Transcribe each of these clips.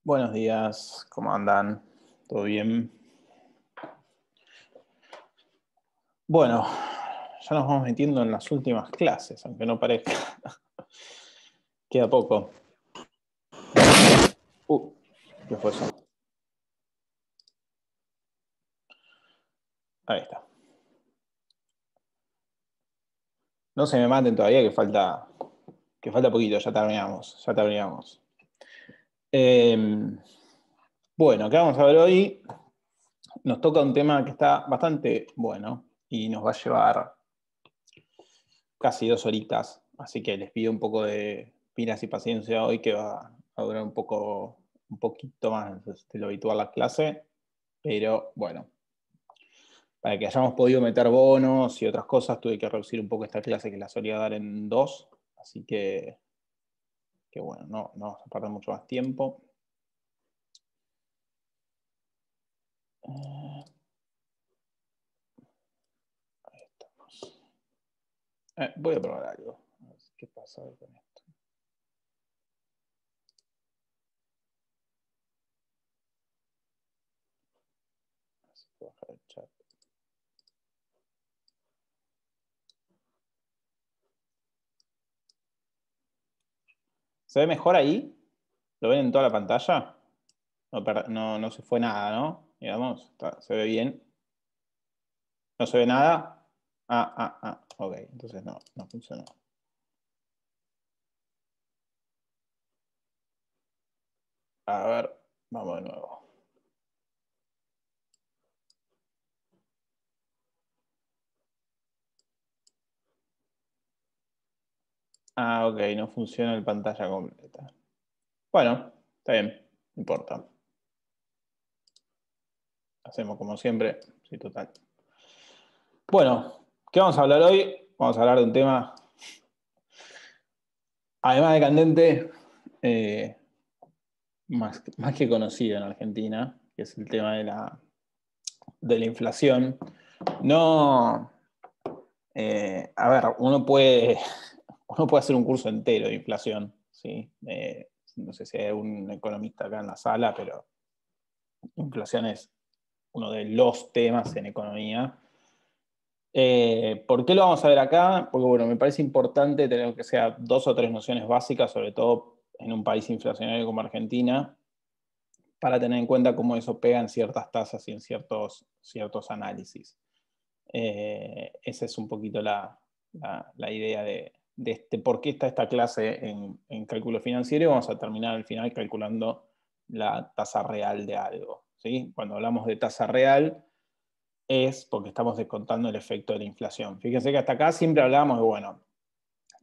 Buenos días, ¿cómo andan? ¿Todo bien? Bueno, ya nos vamos metiendo en las últimas clases, aunque no parezca. Queda poco. ¿Qué fue eso? Ahí está. No se me maten todavía, que falta poquito, ya terminamos. Bueno, ¿qué vamos a ver hoy? Nos toca un tema que está bastante bueno y nos va a llevar casi 2 horitas, así que les pido un poco de pilas y paciencia hoy, que va a durar un poquito más de lo habitual la clase, pero bueno, para que hayamos podido meter bonos y otras cosas, tuve que reducir un poco esta clase que la solía dar en 2, así que bueno, no vamos a perder mucho más tiempo. Ahí estamos. Voy a probar algo, a ver qué pasa con esto. Así puedo bajar el chat. ¿Se ve mejor ahí? ¿Lo ven en toda la pantalla? No se fue nada, ¿no? Digamos, se ve bien. ¿No se ve nada? Ok, entonces no funcionó. A ver, vamos de nuevo. Ok, no funciona el pantalla completa. Bueno, está bien, no importa. Hacemos como siempre, sí, total. Bueno, ¿qué vamos a hablar hoy? Vamos a hablar de un tema, además de candente, más que conocido en Argentina, que es el tema de la inflación. No, a ver, uno puede hacer un curso entero de inflación, ¿sí? No sé si hay un economista acá en la sala, pero inflación es uno de los temas en economía. ¿Por qué lo vamos a ver acá? Porque, bueno, me parece importante tener que sea 2 o 3 nociones básicas, sobre todo en un país inflacionario como Argentina, para tener en cuenta cómo eso pega en ciertas tasas y en ciertos análisis. Esa es un poquito la idea de por qué está esta clase en cálculo financiero, y vamos a terminar al final calculando la tasa real de algo, ¿sí? Cuando hablamos de tasa real es porque estamos descontando el efecto de la inflación. Fíjense que hasta acá siempre hablábamos de, bueno,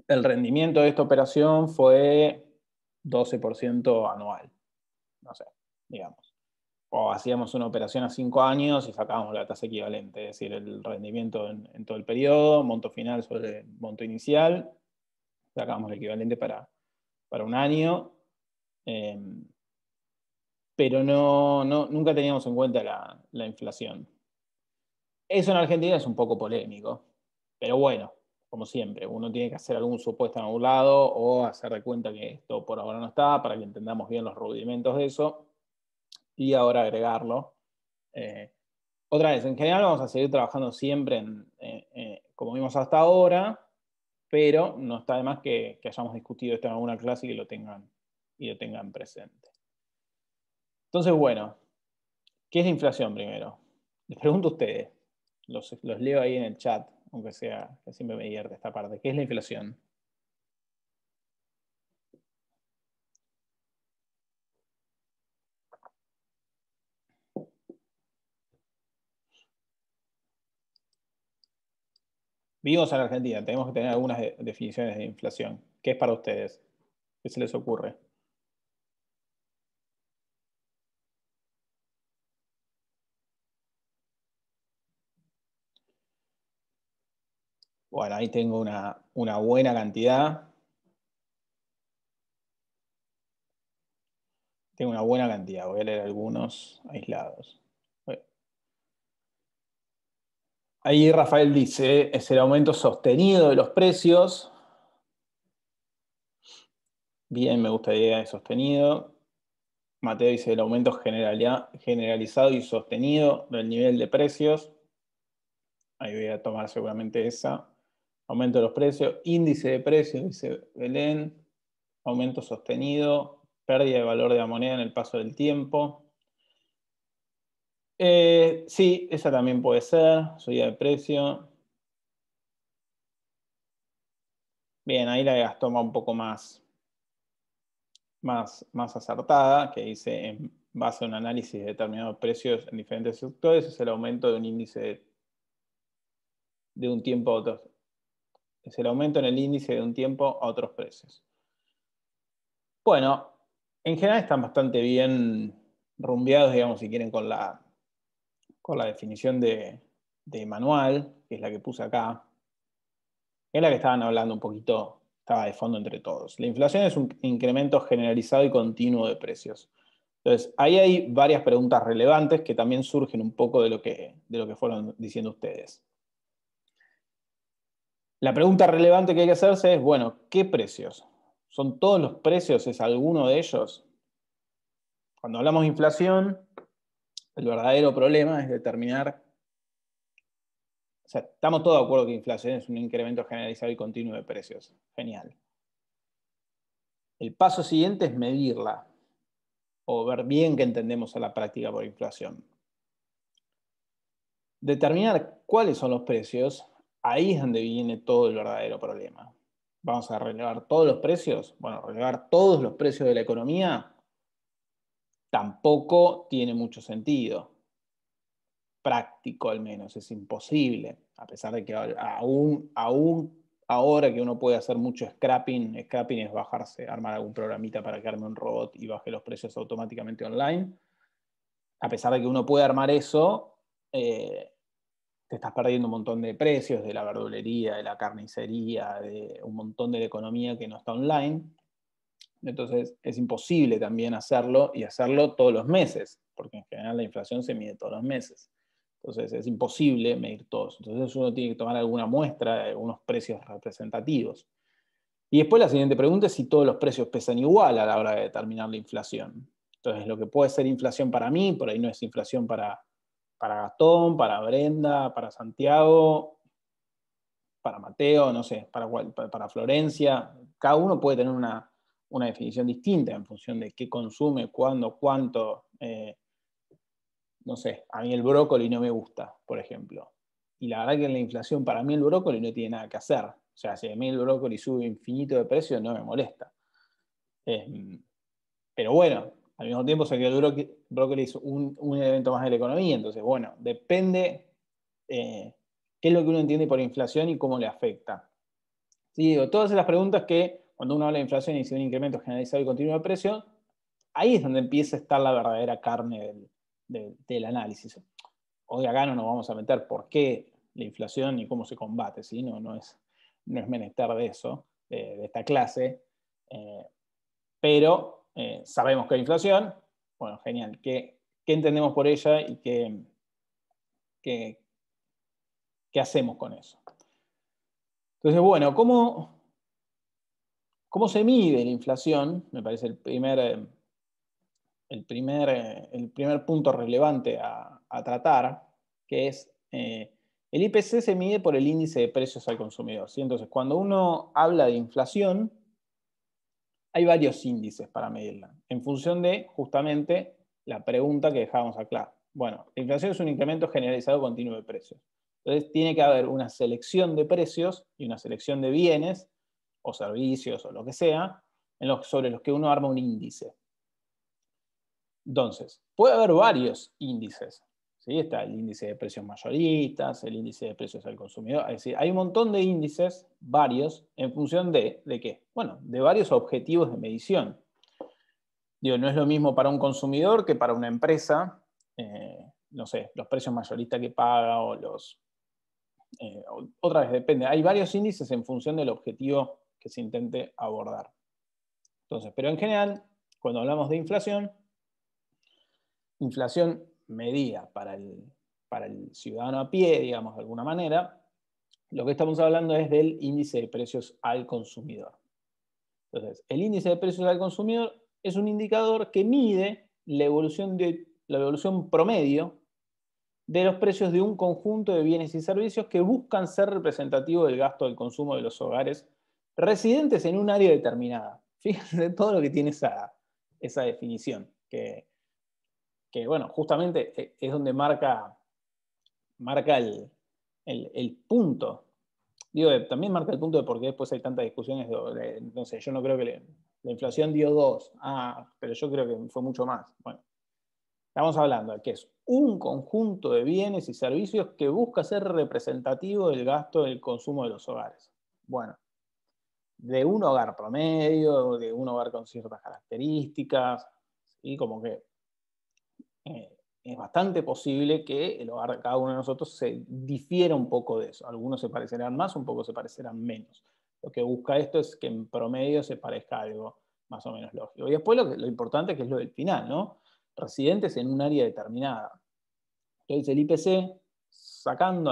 el rendimiento de esta operación fue 12% anual, no sé, digamos. O hacíamos una operación a 5 años y sacábamos la tasa equivalente, es decir, el rendimiento en todo el periodo, monto final sobre el monto inicial, sacábamos el equivalente para un año, pero nunca teníamos en cuenta la inflación. Eso en Argentina es un poco polémico, pero bueno, como siempre, uno tiene que hacer algún supuesto en algún lado o hacer de cuenta que esto por ahora no está, para que entendamos bien los rudimentos de eso, y ahora agregarlo. Otra vez, en general vamos a seguir trabajando siempre como vimos hasta ahora, pero no está de más que hayamos discutido esto en alguna clase y que lo tengan presente. Entonces, bueno, ¿qué es la inflación primero? Les pregunto a ustedes, los leo ahí en el chat, aunque sea, que siempre me divierte esta parte. ¿Qué es la inflación? Vivimos en Argentina, tenemos que tener algunas definiciones de inflación. ¿Qué es para ustedes? ¿Qué se les ocurre? Bueno, ahí tengo una buena cantidad. Tengo una buena cantidad, voy a leer algunos aislados. Ahí Rafael dice, es el aumento sostenido de los precios. Bien, me gusta la idea de sostenido. Mateo dice el aumento generalizado y sostenido del nivel de precios. Ahí voy a tomar seguramente esa. Aumento de los precios. Índice de precios, dice Belén. Aumento sostenido. Pérdida de valor de la moneda en el paso del tiempo. Sí, esa también puede ser. Subida de precio. Bien, ahí la Gastón va un poco más acertada, que dice en base a un análisis de determinados precios en diferentes sectores, es el aumento de un índice de un tiempo a otros. Es el aumento en el índice de un tiempo a otros precios. Bueno, en general están bastante bien rumbeados, digamos, si quieren, con la definición de manual, que es la que puse acá. Es la que estaban hablando un poquito, estaba de fondo entre todos. La inflación es un incremento generalizado y continuo de precios. Entonces, ahí hay varias preguntas relevantes que también surgen un poco de lo que fueron diciendo ustedes. La pregunta relevante que hay que hacerse es, bueno, ¿qué precios? ¿Son todos los precios? ¿Es alguno de ellos? Cuando hablamos de inflación, el verdadero problema es determinar, o sea, estamos todos de acuerdo que inflación es un incremento generalizado y continuo de precios. Genial. El paso siguiente es medirla, o ver bien qué entendemos a la práctica por inflación. Determinar cuáles son los precios, ahí es donde viene todo el verdadero problema. ¿Vamos a relevar todos los precios? Bueno, relevar todos los precios de la economía tampoco tiene mucho sentido. Práctico al menos, es imposible. A pesar de que aún ahora que uno puede hacer mucho scrapping es bajarse, armar algún programita para que arme un robot y baje los precios automáticamente online. A pesar de que uno puede armar eso, te estás perdiendo un montón de precios de la verdulería, de la carnicería, de un montón de la economía que no está online. Entonces es imposible también hacerlo y hacerlo todos los meses, porque en general la inflación se mide todos los meses. Entonces es imposible medir todos. Entonces uno tiene que tomar alguna muestra de algunos precios representativos. Y después la siguiente pregunta es si todos los precios pesan igual a la hora de determinar la inflación. Entonces lo que puede ser inflación para mí, por ahí no es inflación para Gastón, para Brenda, para Santiago, para Mateo, no sé, para Florencia. Cada uno puede tener una definición distinta en función de qué consume, cuándo, cuánto. No sé, a mí el brócoli no me gusta, por ejemplo. Y la verdad que en la inflación, para mí el brócoli no tiene nada que hacer. O sea, si a mí el brócoli sube infinito de precio, no me molesta. Pero bueno, al mismo tiempo sé que el brócoli es un elemento más de la economía. Entonces, bueno, depende qué es lo que uno entiende por inflación y cómo le afecta. Sí, digo, todas esas preguntas que cuando uno habla de inflación y dice un incremento generalizado y continuo de precios, ahí es donde empieza a estar la verdadera carne del análisis. Hoy acá no nos vamos a meter por qué la inflación y cómo se combate, ¿sí? No es menester de eso, de esta clase, pero sabemos que hay inflación. Bueno, genial. ¿Qué entendemos por ella y qué hacemos con eso? Entonces, bueno, ¿cómo se mide la inflación? Me parece el primer punto relevante a tratar, que es el IPC se mide por el índice de precios al consumidor, ¿sí? Entonces, cuando uno habla de inflación, hay varios índices para medirla, en función de justamente la pregunta que dejábamos acá. Bueno, la inflación es un incremento generalizado continuo de precios. Entonces, tiene que haber una selección de precios y una selección de bienes o servicios o lo que sea, sobre los que uno arma un índice. Entonces, puede haber varios índices. ¿Sí? Está el índice de precios mayoristas, el índice de precios al consumidor. Es decir, hay un montón de índices, varios, en función ¿de qué? Bueno, de varios objetivos de medición. Digo, no es lo mismo para un consumidor que para una empresa. No sé, los precios mayoristas que paga o los... otra vez, depende. Hay varios índices en función del objetivo que se intente abordar. Entonces, pero en general, cuando hablamos de inflación medida para el ciudadano a pie, digamos de alguna manera, lo que estamos hablando es del índice de precios al consumidor. Entonces, el índice de precios al consumidor es un indicador que mide la evolución promedio de los precios de un conjunto de bienes y servicios que buscan ser representativos del gasto del consumo de los hogares residentes en un área determinada. Fíjense todo lo que tiene esa definición, que bueno, justamente es donde marca el punto. Digo, también marca el punto de por qué después hay tantas discusiones. No sé, yo no creo que la inflación dio 2, pero yo creo que fue mucho más. Bueno, estamos hablando de que es un conjunto de bienes y servicios que busca ser representativo del gasto del consumo de los hogares. Bueno, de un hogar promedio, de un hogar con ciertas características, ¿sí? Como que es bastante posible que el hogar de cada uno de nosotros se difiera un poco de eso. Algunos se parecerán más, un poco se parecerán menos. Lo que busca esto es que en promedio se parezca a algo más o menos lógico. Y después lo importante que es lo del final, ¿no? Residentes en un área determinada. Entonces el IPC, sacando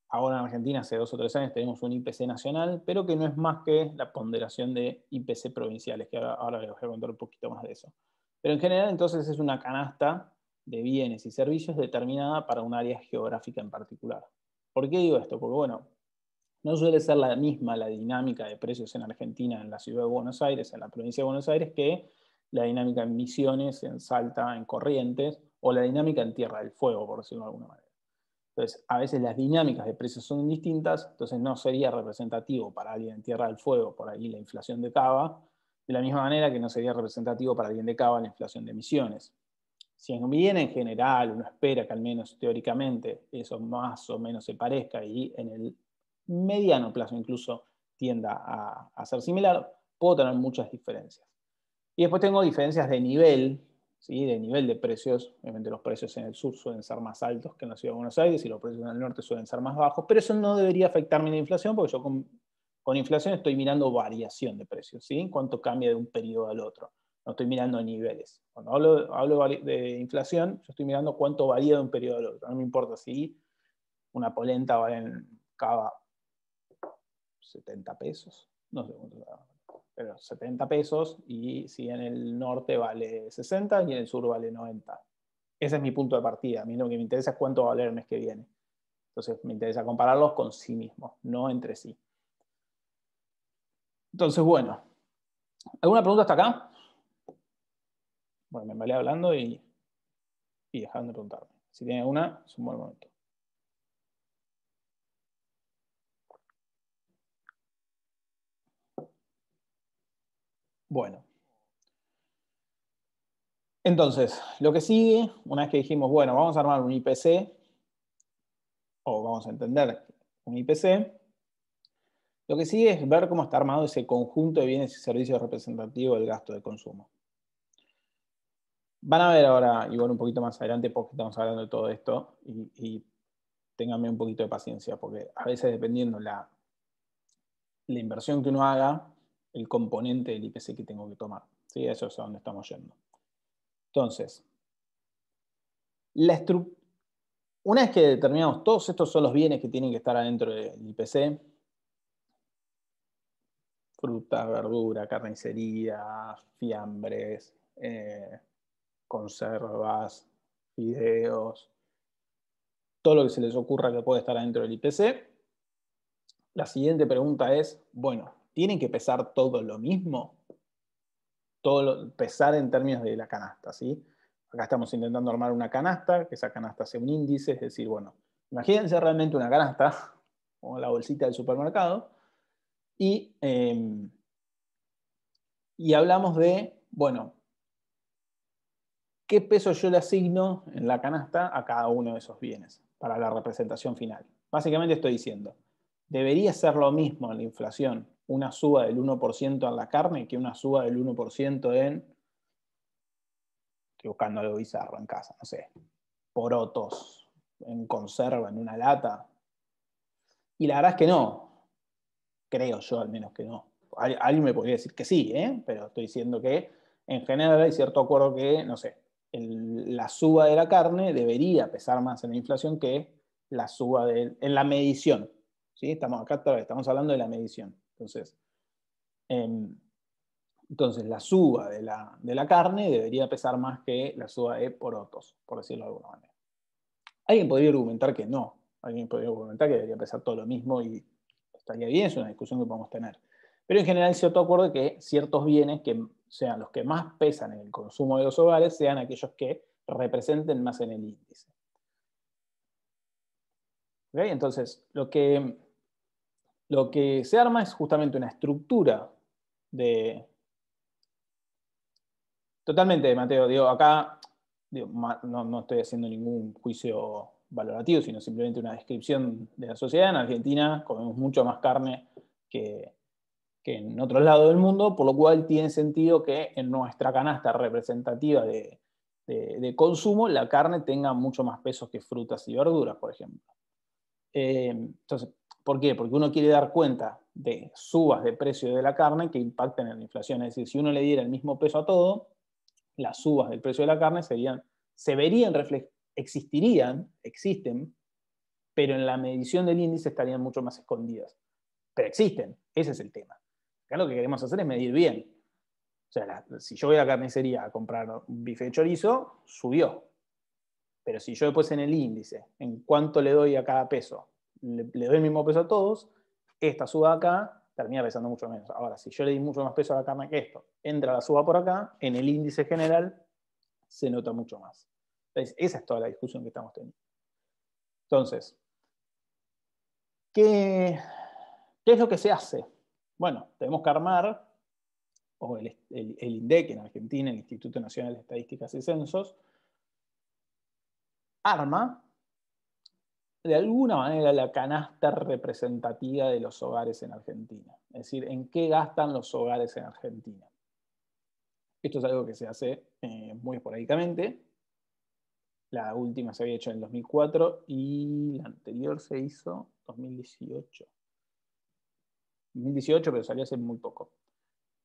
ahora en Argentina hace 2 o 3 años tenemos un IPC nacional, pero que no es más que la ponderación de IPC provinciales, que ahora les voy a contar un poquito más de eso. Pero en general entonces es una canasta de bienes y servicios determinada para un área geográfica en particular. ¿Por qué digo esto? Porque bueno, no suele ser la misma la dinámica de precios en Argentina, en la ciudad de Buenos Aires, en la provincia de Buenos Aires, que la dinámica en Misiones, en Salta, en Corrientes, o la dinámica en Tierra del Fuego, por decirlo de alguna manera. Entonces, a veces las dinámicas de precios son distintas, entonces no sería representativo para alguien en Tierra del Fuego, por ahí la inflación de Cava, de la misma manera que no sería representativo para alguien de Cava la inflación de Misiones. Si bien en general uno espera que al menos teóricamente eso más o menos se parezca y en el mediano plazo incluso tienda a ser similar, puedo tener muchas diferencias. Y después tengo diferencias de nivel, ¿sí? De nivel de precios. Obviamente los precios en el sur suelen ser más altos que en la ciudad de Buenos Aires y los precios en el norte suelen ser más bajos, pero eso no debería afectarme en la inflación porque yo con inflación estoy mirando variación de precios, ¿sí? Cuánto cambia de un periodo al otro. No estoy mirando niveles. Cuando hablo de inflación, yo estoy mirando cuánto varía de un periodo al otro. No me importa si una polenta vale en Cava 70 pesos, no sé cuánto, pero 70 pesos, y si en el norte vale 60 y en el sur vale 90. Ese es mi punto de partida. A mí lo que me interesa es cuánto va a valer el mes que viene. Entonces me interesa compararlos con sí mismos, no entre sí. Entonces, bueno, ¿alguna pregunta hasta acá? Bueno, me vale hablando y dejando de preguntarme. Si tiene una, es un buen momento. Bueno. Entonces, lo que sigue, una vez que dijimos, bueno, vamos a armar un IPC, o vamos a entender un IPC, lo que sigue es ver cómo está armado ese conjunto de bienes y servicios representativos del gasto de consumo. Van a ver ahora, igual un poquito más adelante, porque estamos hablando de todo esto, y ténganme un poquito de paciencia, porque a veces dependiendo la inversión que uno haga, el componente del IPC que tengo que tomar. ¿Sí? Eso es a donde estamos yendo. Entonces, una vez que determinamos todos estos son los bienes que tienen que estar adentro del IPC, frutas, verdura, carnicería, fiambres, conservas, fideos, todo lo que se les ocurra que puede estar adentro del IPC. La siguiente pregunta es, bueno, ¿tienen que pesar todo lo mismo? Pesar en términos de la canasta, ¿sí? Acá estamos intentando armar una canasta, que esa canasta sea un índice, es decir, bueno, imagínense realmente una canasta, como la bolsita del supermercado, y hablamos de, bueno, ¿qué peso yo le asigno en la canasta a cada uno de esos bienes para la representación final? Básicamente estoy diciendo, debería ser lo mismo en la inflación una suba del 1% en la carne que una suba del 1% en, estoy buscando algo bizarro en casa, no sé, porotos en conserva, en una lata. Y la verdad es que no, creo yo al menos que no. Alguien me podría decir que sí, pero estoy diciendo que en general hay cierto acuerdo que, no sé, la suba de la carne debería pesar más en la inflación que la suba en la medición. ¿Sí? Acá estamos hablando de la medición. Entonces, Entonces, la suba de la carne debería pesar más que la suba de porotos, por decirlo de alguna manera. Alguien podría argumentar que no. Alguien podría argumentar que debería pesar todo lo mismo y estaría bien, es una discusión que podemos tener. Pero en general, cierto acuerdo que ciertos bienes que sean los que más pesan en el consumo de los hogares sean aquellos que representen más en el índice. ¿Okay? Entonces, lo que se arma es justamente una estructura de... Totalmente, Mateo, digo, acá digo, no estoy haciendo ningún juicio valorativo, sino simplemente una descripción de la sociedad. En Argentina comemos mucho más carne que en otros lados del mundo, por lo cual tiene sentido que en nuestra canasta representativa de consumo la carne tenga mucho más peso que frutas y verduras, por ejemplo. Entonces, ¿por qué? Porque uno quiere dar cuenta de subas de precio de la carne que impactan en la inflación. Es decir, si uno le diera el mismo peso a todo, las subas del precio de la carne existen, pero en la medición del índice estarían mucho más escondidas. Pero existen, ese es el tema. Acá lo que queremos hacer es medir bien. O sea, si yo voy a la carnicería a comprar un bife de chorizo, subió. Pero si yo después en el índice, en cuánto le doy a cada peso, le doy el mismo peso a todos, esta suba acá termina pesando mucho menos. Ahora, si yo le di mucho más peso a la carne que esto, entra la suba por acá, en el índice general se nota mucho más. Entonces, esa es toda la discusión que estamos teniendo. Entonces, ¿qué es lo que se hace? Bueno, tenemos que armar, o el INDEC en Argentina, el Instituto Nacional de Estadísticas y Censos, arma de alguna manera la canasta representativa de los hogares en Argentina. Es decir, en qué gastan los hogares en Argentina. Esto es algo que se hace muy esporádicamente. La última se había hecho en el 2004 y la anterior se hizo en 2018. 2018, pero salió hace muy poco.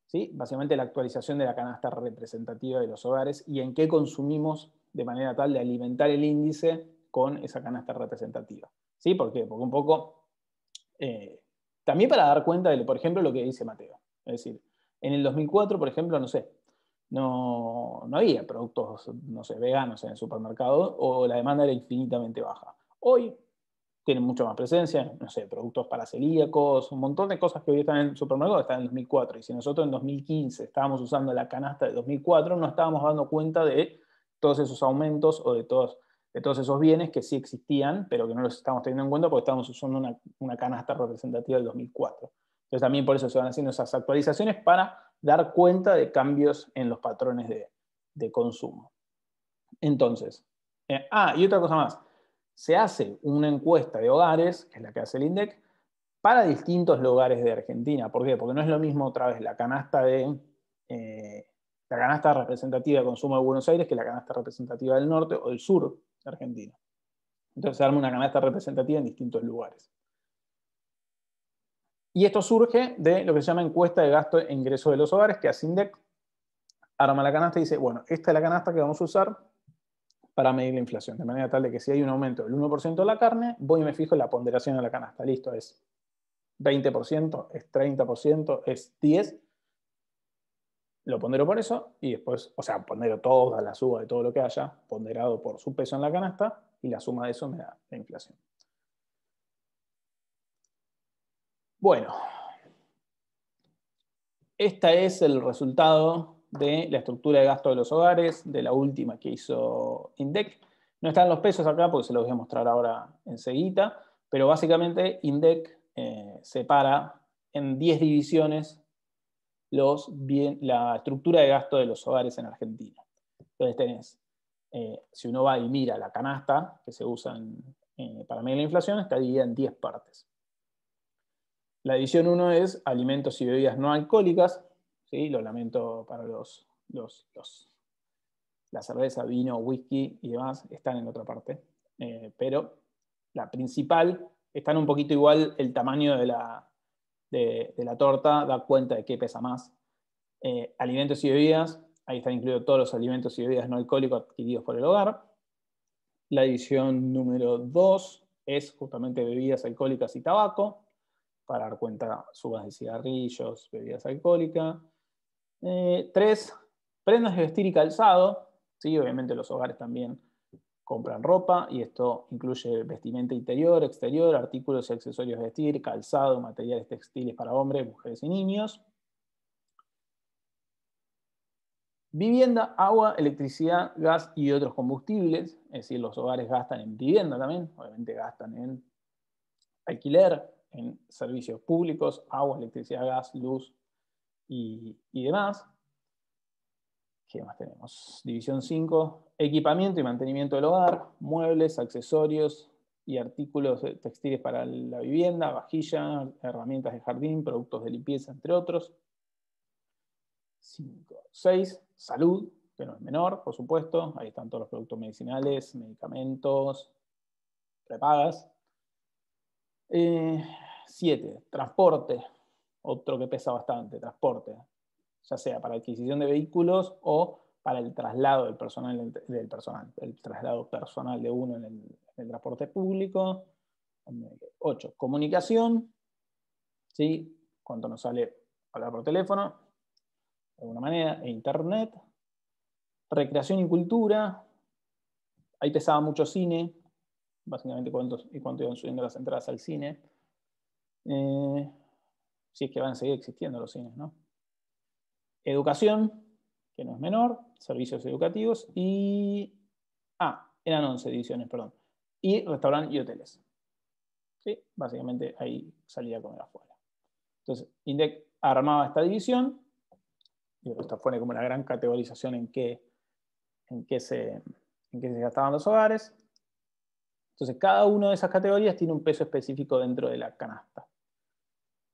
¿Sí? Básicamente la actualización de la canasta representativa de los hogares y en qué consumimos de manera tal de alimentar el índice con esa canasta representativa. ¿Sí? ¿Por qué? Porque un poco, también para dar cuenta de, por ejemplo, lo que dice Mateo. Es decir, en el 2004, por ejemplo, no sé, no había productos, no sé, veganos en el supermercado o la demanda era infinitamente baja. Hoy tienen mucho más presencia, no sé, productos para celíacos, un montón de cosas que hoy están en el supermercado están en el 2004. Y si nosotros en 2015 estábamos usando la canasta de 2004, no estábamos dando cuenta de todos esos aumentos o de todos esos bienes que sí existían, pero que no los estamos teniendo en cuenta porque estamos usando una canasta representativa del 2004. Entonces también por eso se van haciendo esas actualizaciones para dar cuenta de cambios en los patrones de consumo. Entonces, y otra cosa más, se hace una encuesta de hogares, que es la que hace el INDEC, para distintos lugares de Argentina. ¿Por qué? Porque no es lo mismo otra vez la canasta representativa de consumo de Buenos Aires que la canasta representativa del norte o del sur de Argentina. Entonces se arma una canasta representativa en distintos lugares. Y esto surge de lo que se llama encuesta de gasto e ingreso de los hogares, que hace INDEC, arma la canasta y dice, bueno, esta es la canasta que vamos a usar para medir la inflación, de manera tal de que si hay un aumento del 1% de la carne, voy y me fijo en la ponderación de la canasta. Listo, es 20%, es 30%, es 10%, lo pondero por eso y después, o sea, pondero toda la suba de todo lo que haya, ponderado por su peso en la canasta y la suma de eso me da la inflación. Bueno, este es el resultado de la estructura de gasto de los hogares, de la última que hizo INDEC. No están los pesos acá porque se los voy a mostrar ahora enseguida, pero básicamente INDEC separa en 10 divisiones la estructura de gasto de los hogares en Argentina. Entonces tenés, si uno va y mira la canasta que se usa para medir la inflación, está dividida en 10 partes. La división 1 es alimentos y bebidas no alcohólicas. ¿Sí? Lo lamento para la cerveza, vino, whisky y demás, están en otra parte. Pero la principal, están un poquito igual, el tamaño de la torta da cuenta de qué pesa más. Alimentos y bebidas, ahí están incluidos todos los alimentos y bebidas no alcohólicos adquiridos por el hogar. La división número 2 es justamente bebidas alcohólicas y tabaco, para dar cuenta subas de cigarrillos, bebidas alcohólicas. 3, prendas de vestir y calzado. ¿Sí? Obviamente los hogares también compran ropa y esto incluye vestimenta interior, exterior, artículos y accesorios de vestir, calzado, materiales textiles para hombres, mujeres y niños. Vivienda, agua, electricidad, gas y otros combustibles. Es decir, los hogares gastan en vivienda también, obviamente gastan en alquiler, en servicios públicos, agua, electricidad, gas, luz y demás. ¿Qué más tenemos? División 5, equipamiento y mantenimiento del hogar, muebles, accesorios y artículos textiles para la vivienda, vajilla, herramientas de jardín, productos de limpieza, entre otros. 5, 6, salud, que no es menor, por supuesto. Ahí están todos los productos medicinales, medicamentos, prepagas. 7, transporte, otro que pesa bastante, transporte, ya sea para adquisición de vehículos o para el traslado del personal, el traslado personal de uno en el transporte público. 8, comunicación, ¿sí? Cuánto nos sale hablar por teléfono, de alguna manera, e internet. Recreación y cultura, ahí pesaba mucho cine, básicamente cuánto iban subiendo las entradas al cine. Si es que van a seguir existiendo los cines, ¿no? Educación, que no es menor, servicios educativos y... eran 11 divisiones, perdón. Y restaurante y hoteles. ¿Sí? Básicamente ahí salía a comer afuera. Entonces, INDEC armaba esta división, y esta fue como la gran categorización en qué se gastaban los hogares. Entonces, cada una de esas categorías tiene un peso específico dentro de la canasta.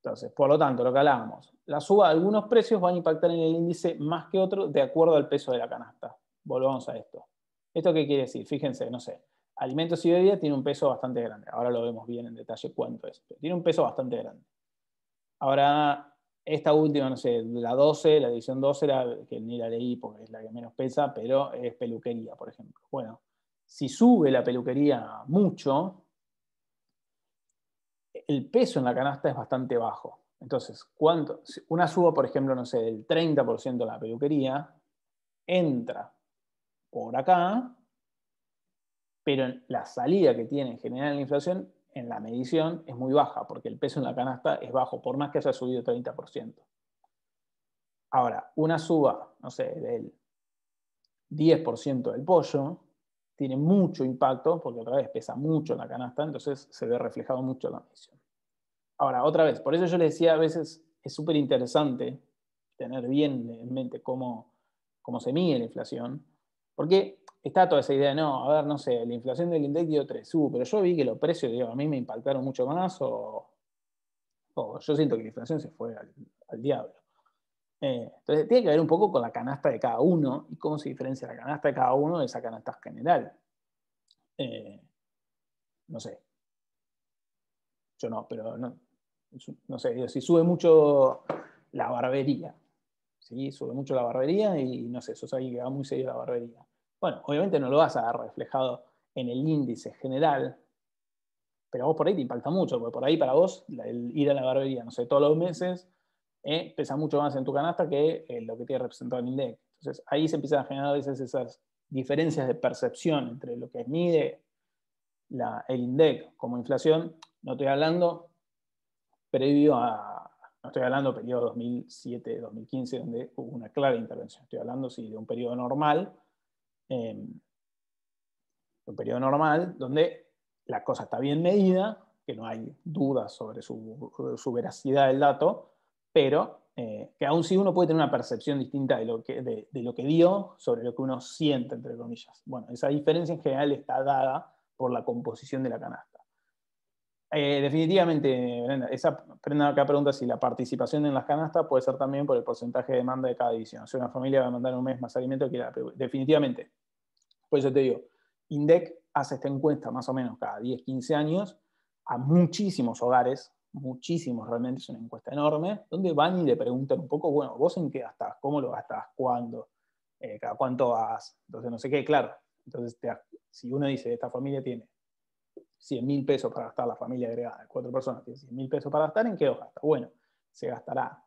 Entonces, por lo tanto, lo que hablábamos, la suba de algunos precios van a impactar en el índice más que otros de acuerdo al peso de la canasta. Volvamos a esto. ¿Esto qué quiere decir? Fíjense, no sé, alimentos y bebidas tiene un peso bastante grande. Ahora lo vemos bien en detalle cuánto es. Pero tiene un peso bastante grande. Ahora, esta última, no sé, la 12, la edición 12, que ni la leí porque es la que menos pesa, pero es peluquería, por ejemplo. Bueno, si sube la peluquería mucho, el peso en la canasta es bastante bajo. Entonces, una suba, por ejemplo, no sé, del 30% de la peluquería, entra por acá, pero la salida que tiene en general la inflación en la medición es muy baja, porque el peso en la canasta es bajo, por más que haya subido 30%. Ahora, una suba, no sé, del 10% del pollo, tiene mucho impacto, porque otra vez pesa mucho en la canasta, entonces se ve reflejado mucho en la medición. Ahora, otra vez, por eso yo les decía, a veces es súper interesante tener bien en mente cómo se mide la inflación, porque está toda esa idea de, no, a ver, no sé, la inflación del INDEC dio 3, pero yo vi que los precios, digo, a mí me impactaron mucho más, o yo siento que la inflación se fue al diablo. Entonces, tiene que ver un poco con la canasta de cada uno y cómo se diferencia la canasta de cada uno de esa canasta general. No sé, yo no, pero no sé, digo, si sube mucho la barbería, ¿sí? Sube mucho la barbería y no sé, sos alguien que va muy serio a la barbería. Bueno, obviamente no lo vas a dar reflejado en el índice general, pero a vos por ahí te impacta mucho, porque por ahí para vos el ir a la barbería, no sé, todos los meses, pesa mucho más en tu canasta que lo que tiene representado el INDEC. Entonces ahí se empiezan a generar a veces esas diferencias de percepción entre lo que mide el INDEC como inflación. No estoy hablando no estoy hablando del periodo 2007-2015, donde hubo una clara intervención. Estoy hablando, sí, de un periodo normal, donde la cosa está bien medida, que no hay dudas sobre su veracidad del dato, pero que aún sí uno puede tener una percepción distinta de lo que dio sobre lo que uno siente, entre comillas. Bueno, esa diferencia en general está dada por la composición de la canasta. Definitivamente, Brenda, acá pregunta si la participación en las canastas puede ser también por el porcentaje de demanda de cada división. O sea, una familia va a mandar un mes más alimento que definitivamente. Por eso te digo, INDEC hace esta encuesta más o menos cada 10, 15 años a muchísimos hogares, muchísimos realmente, es una encuesta enorme, donde van y le preguntan un poco, bueno, ¿vos en qué gastás? ¿Cómo lo gastás? ¿Cuándo? ¿Cada cuánto vas? Entonces, no sé qué, claro. Entonces, si uno dice, esta familia tiene 100.000 pesos para gastar, la familia agregada de 4 personas tiene 100.000 pesos para gastar, ¿en qué lo gasta? Bueno, se gastará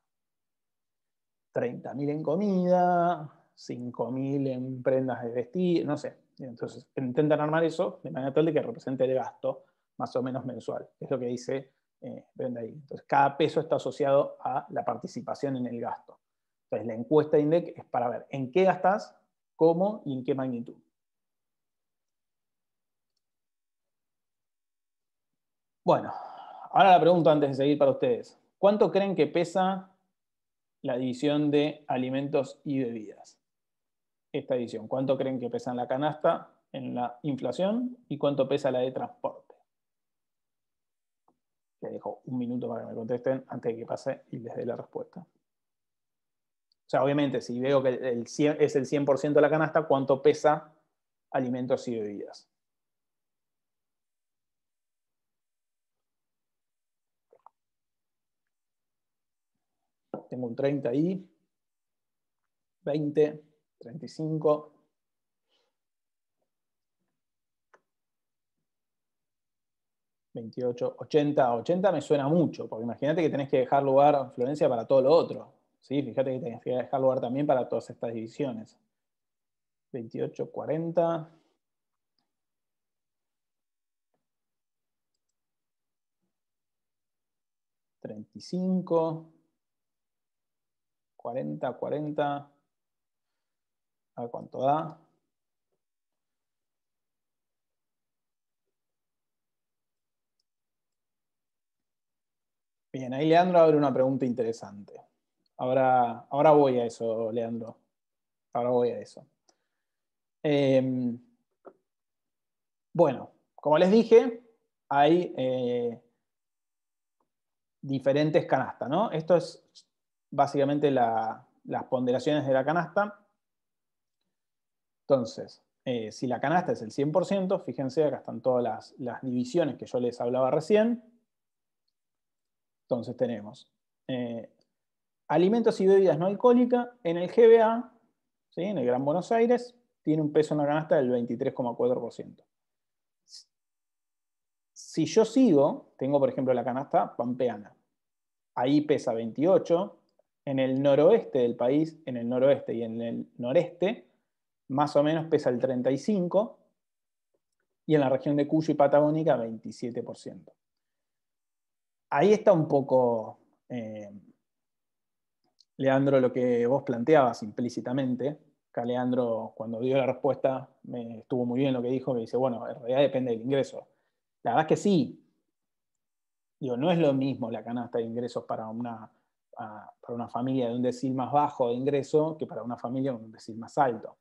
30.000 en comida, 5.000 en prendas de vestir, no sé. Entonces intentan armar eso de manera tal de que represente el gasto más o menos mensual, que es lo que dice Brenda ahí. Entonces cada peso está asociado a la participación en el gasto. Entonces la encuesta de INDEC es para ver en qué gastas, cómo y en qué magnitud. Bueno, ahora la pregunta antes de seguir para ustedes. ¿Cuánto creen que pesa la división de alimentos y bebidas? Esta división. ¿Cuánto creen que pesa en la canasta, en la inflación? ¿Y cuánto pesa la de transporte? Les dejo un minuto para que me contesten antes de que pase y les dé la respuesta. O sea, obviamente, si veo que es el 100% de la canasta, ¿cuánto pesa alimentos y bebidas? Tengo un 30 ahí, 20, 35, 28, 80. 80 me suena mucho, porque imagínate que tenés que dejar lugar, Florencia, para todo lo otro. ¿Sí? Fíjate que tenés que dejar lugar también para todas estas divisiones. 28, 40. 35, 40, 40. A ver cuánto da. Bien, ahí Leandro abre una pregunta interesante. Ahora voy a eso, Leandro. Ahora voy a eso. Bueno, como les dije, hay diferentes canastas, ¿no? Esto es básicamente las ponderaciones de la canasta. Entonces, si la canasta es el 100%, fíjense, acá están todas las divisiones que yo les hablaba recién. Entonces tenemos alimentos y bebidas no alcohólicas en el GBA, ¿sí? En el Gran Buenos Aires, tiene un peso en la canasta del 23,4%. Si yo sigo, tengo por ejemplo la canasta pampeana. Ahí pesa 28. En el noroeste del país, en el noroeste y en el noreste, más o menos pesa el 35%. Y en la región de Cuyo y Patagónica, 27%. Ahí está un poco, Leandro, lo que vos planteabas implícitamente. Acá Leandro, cuando dio la respuesta, estuvo muy bien lo que dijo, que dice, bueno, en realidad depende del ingreso. La verdad es que sí. Digo, no es lo mismo la canasta de ingresos para una familia de un decil más bajo de ingreso que para una familia con un decil más alto.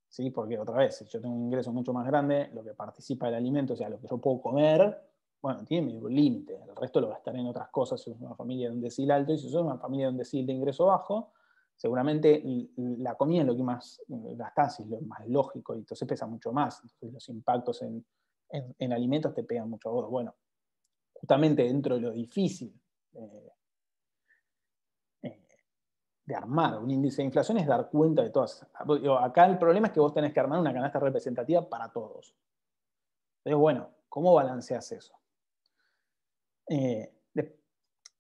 ¿Sí? Porque otra vez, si yo tengo un ingreso mucho más grande, lo que participa del alimento, o sea, lo que yo puedo comer, bueno, tiene un límite. El resto lo gastaré en otras cosas si es una familia de un decil alto, y si sos una familia de un decil de ingreso bajo, seguramente la comida es lo que más gastás, es lo más lógico, y entonces pesa mucho más. Entonces los impactos en alimentos te pegan mucho a vos. Bueno, justamente dentro de lo difícil de armar un índice de inflación es dar cuenta de todas. Acá el problema es que vos tenés que armar una canasta representativa para todos. Entonces, bueno, ¿cómo balanceás eso?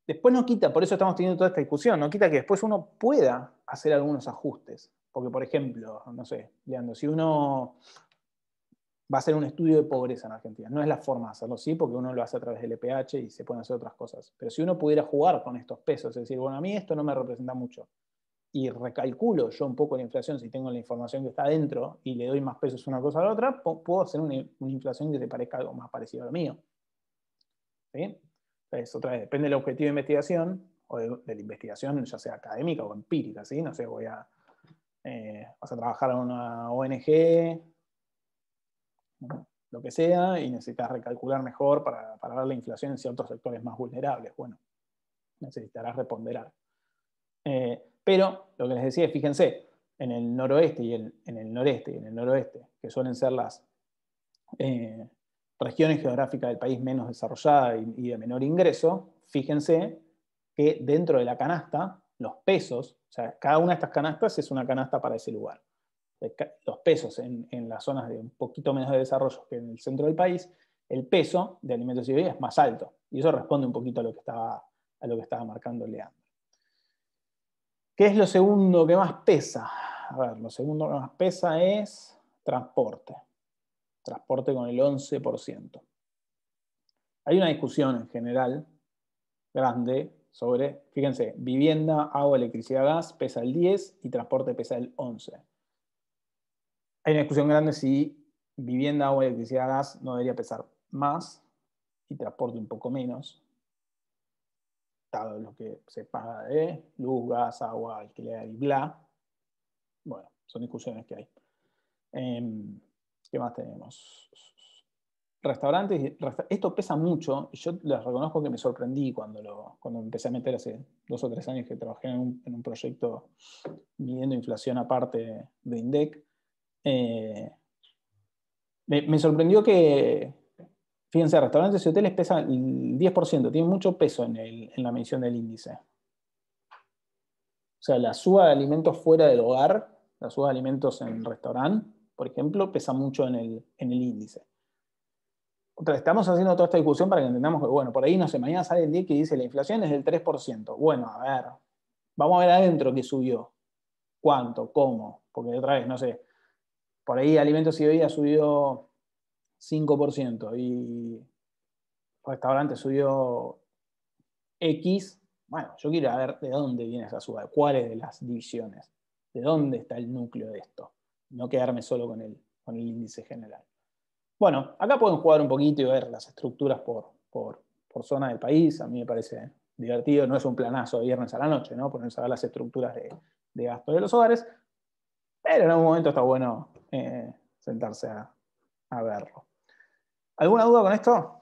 Después no quita, por eso estamos teniendo toda esta discusión, no quita que después uno pueda hacer algunos ajustes. Porque, por ejemplo, no sé, Leandro, si uno va a hacer un estudio de pobreza en Argentina, no es la forma de hacerlo, sí, porque uno lo hace a través del EPH y se pueden hacer otras cosas. Pero si uno pudiera jugar con estos pesos, es decir, bueno, a mí esto no me representa mucho, y recalculo yo un poco la inflación si tengo la información que está adentro y le doy más pesos a una cosa a la otra, puedo hacer una inflación que se parezca algo más parecido a lo mío. ¿Sí? Entonces, otra vez, depende del objetivo de investigación o de la investigación, ya sea académica o empírica. ¿Sí? No sé, vas a trabajar en una ONG, lo que sea, y necesitas recalcular mejor para ver la inflación en ciertos sectores más vulnerables. Bueno, necesitarás reponderar. Pero lo que les decía, fíjense, en el noroeste y en el noreste y en el noroeste, que suelen ser las regiones geográficas del país menos desarrolladas y de menor ingreso, fíjense que dentro de la canasta, los pesos, o sea, cada una de estas canastas es una canasta para ese lugar. Los pesos en las zonas de un poquito menos de desarrollo que en el centro del país, el peso de alimentos y bebidas es más alto. Y eso responde un poquito a lo que estaba marcando Leandro. ¿Qué es lo segundo que más pesa? A ver, lo segundo que más pesa es transporte. Transporte con el 11%. Hay una discusión en general grande sobre, fíjense, vivienda, agua, electricidad, gas pesa el 10 y transporte pesa el 11. Hay una discusión grande si vivienda, agua, electricidad, gas no debería pesar más y transporte un poco menos, dado lo que se paga de luz, gas, agua, alquiler y bla. Bueno, son discusiones que hay. ¿Qué más tenemos? Restaurantes. Esto pesa mucho. Y yo les reconozco que me sorprendí cuando empecé a meter hace 2 o 3 años que trabajé en un proyecto midiendo inflación aparte de INDEC. Me sorprendió que, fíjense, restaurantes y hoteles pesan el 10%, tienen mucho peso en la medición del índice. O sea, la suba de alimentos fuera del hogar, la suba de alimentos en restaurante, por ejemplo, pesa mucho en el índice. Otra, estamos haciendo toda esta discusión para que entendamos que, bueno, por ahí, no sé, mañana sale el día que dice la inflación es del 3%. Bueno, a ver, vamos a ver adentro qué subió. ¿Cuánto? ¿Cómo? Porque otra vez, no sé, por ahí alimentos y bebidas subió 5% y restaurante subió X. Bueno, yo quiero ver de dónde viene esa suba, cuáles de las divisiones, de dónde está el núcleo de esto. No quedarme solo con el índice general. Bueno, acá pueden jugar un poquito y ver las estructuras por zona del país. A mí me parece divertido, no es un planazo de viernes a la noche, ¿no? Ponerse a ver las estructuras de gasto de los hogares, pero en algún momento está bueno sentarse a verlo. ¿Alguna duda con esto?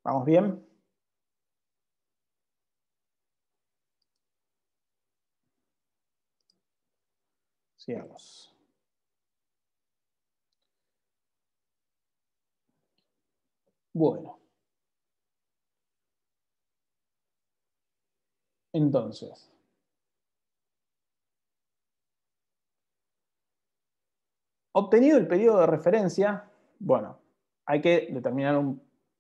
¿Vamos bien? Sigamos. Bueno, entonces, obtenido el periodo de referencia, bueno, hay que determinar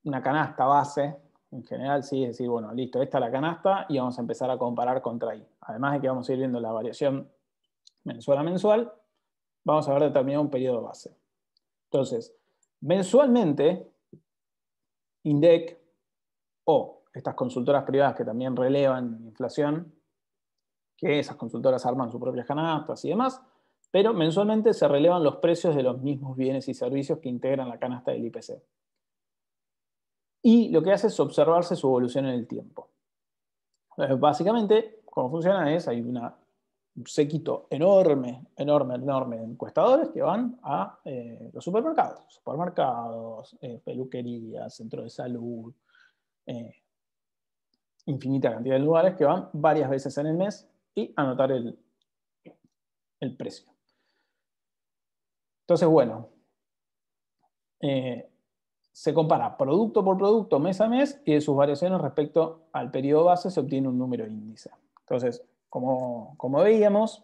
una canasta base. En general, sí, es decir, bueno, listo, esta es la canasta y vamos a empezar a comparar contra ahí. Además de que vamos a ir viendo la variación mensual a mensual, vamos a haber determinado un periodo base. Entonces, mensualmente, INDEC o estas consultoras privadas que también relevan inflación, que esas consultoras arman sus propias canastas y demás, pero mensualmente se relevan los precios de los mismos bienes y servicios que integran la canasta del IPC. Y lo que hace es observarse su evolución en el tiempo. Básicamente, cómo funciona es, hay un séquito enorme de encuestadores que van a los supermercados, peluquerías, centros de salud, infinita cantidad de lugares que van varias veces en el mes y anotar el precio. Entonces, bueno, se compara producto por producto, mes a mes, y de sus variaciones respecto al periodo base se obtiene un número índice. Entonces, como veíamos,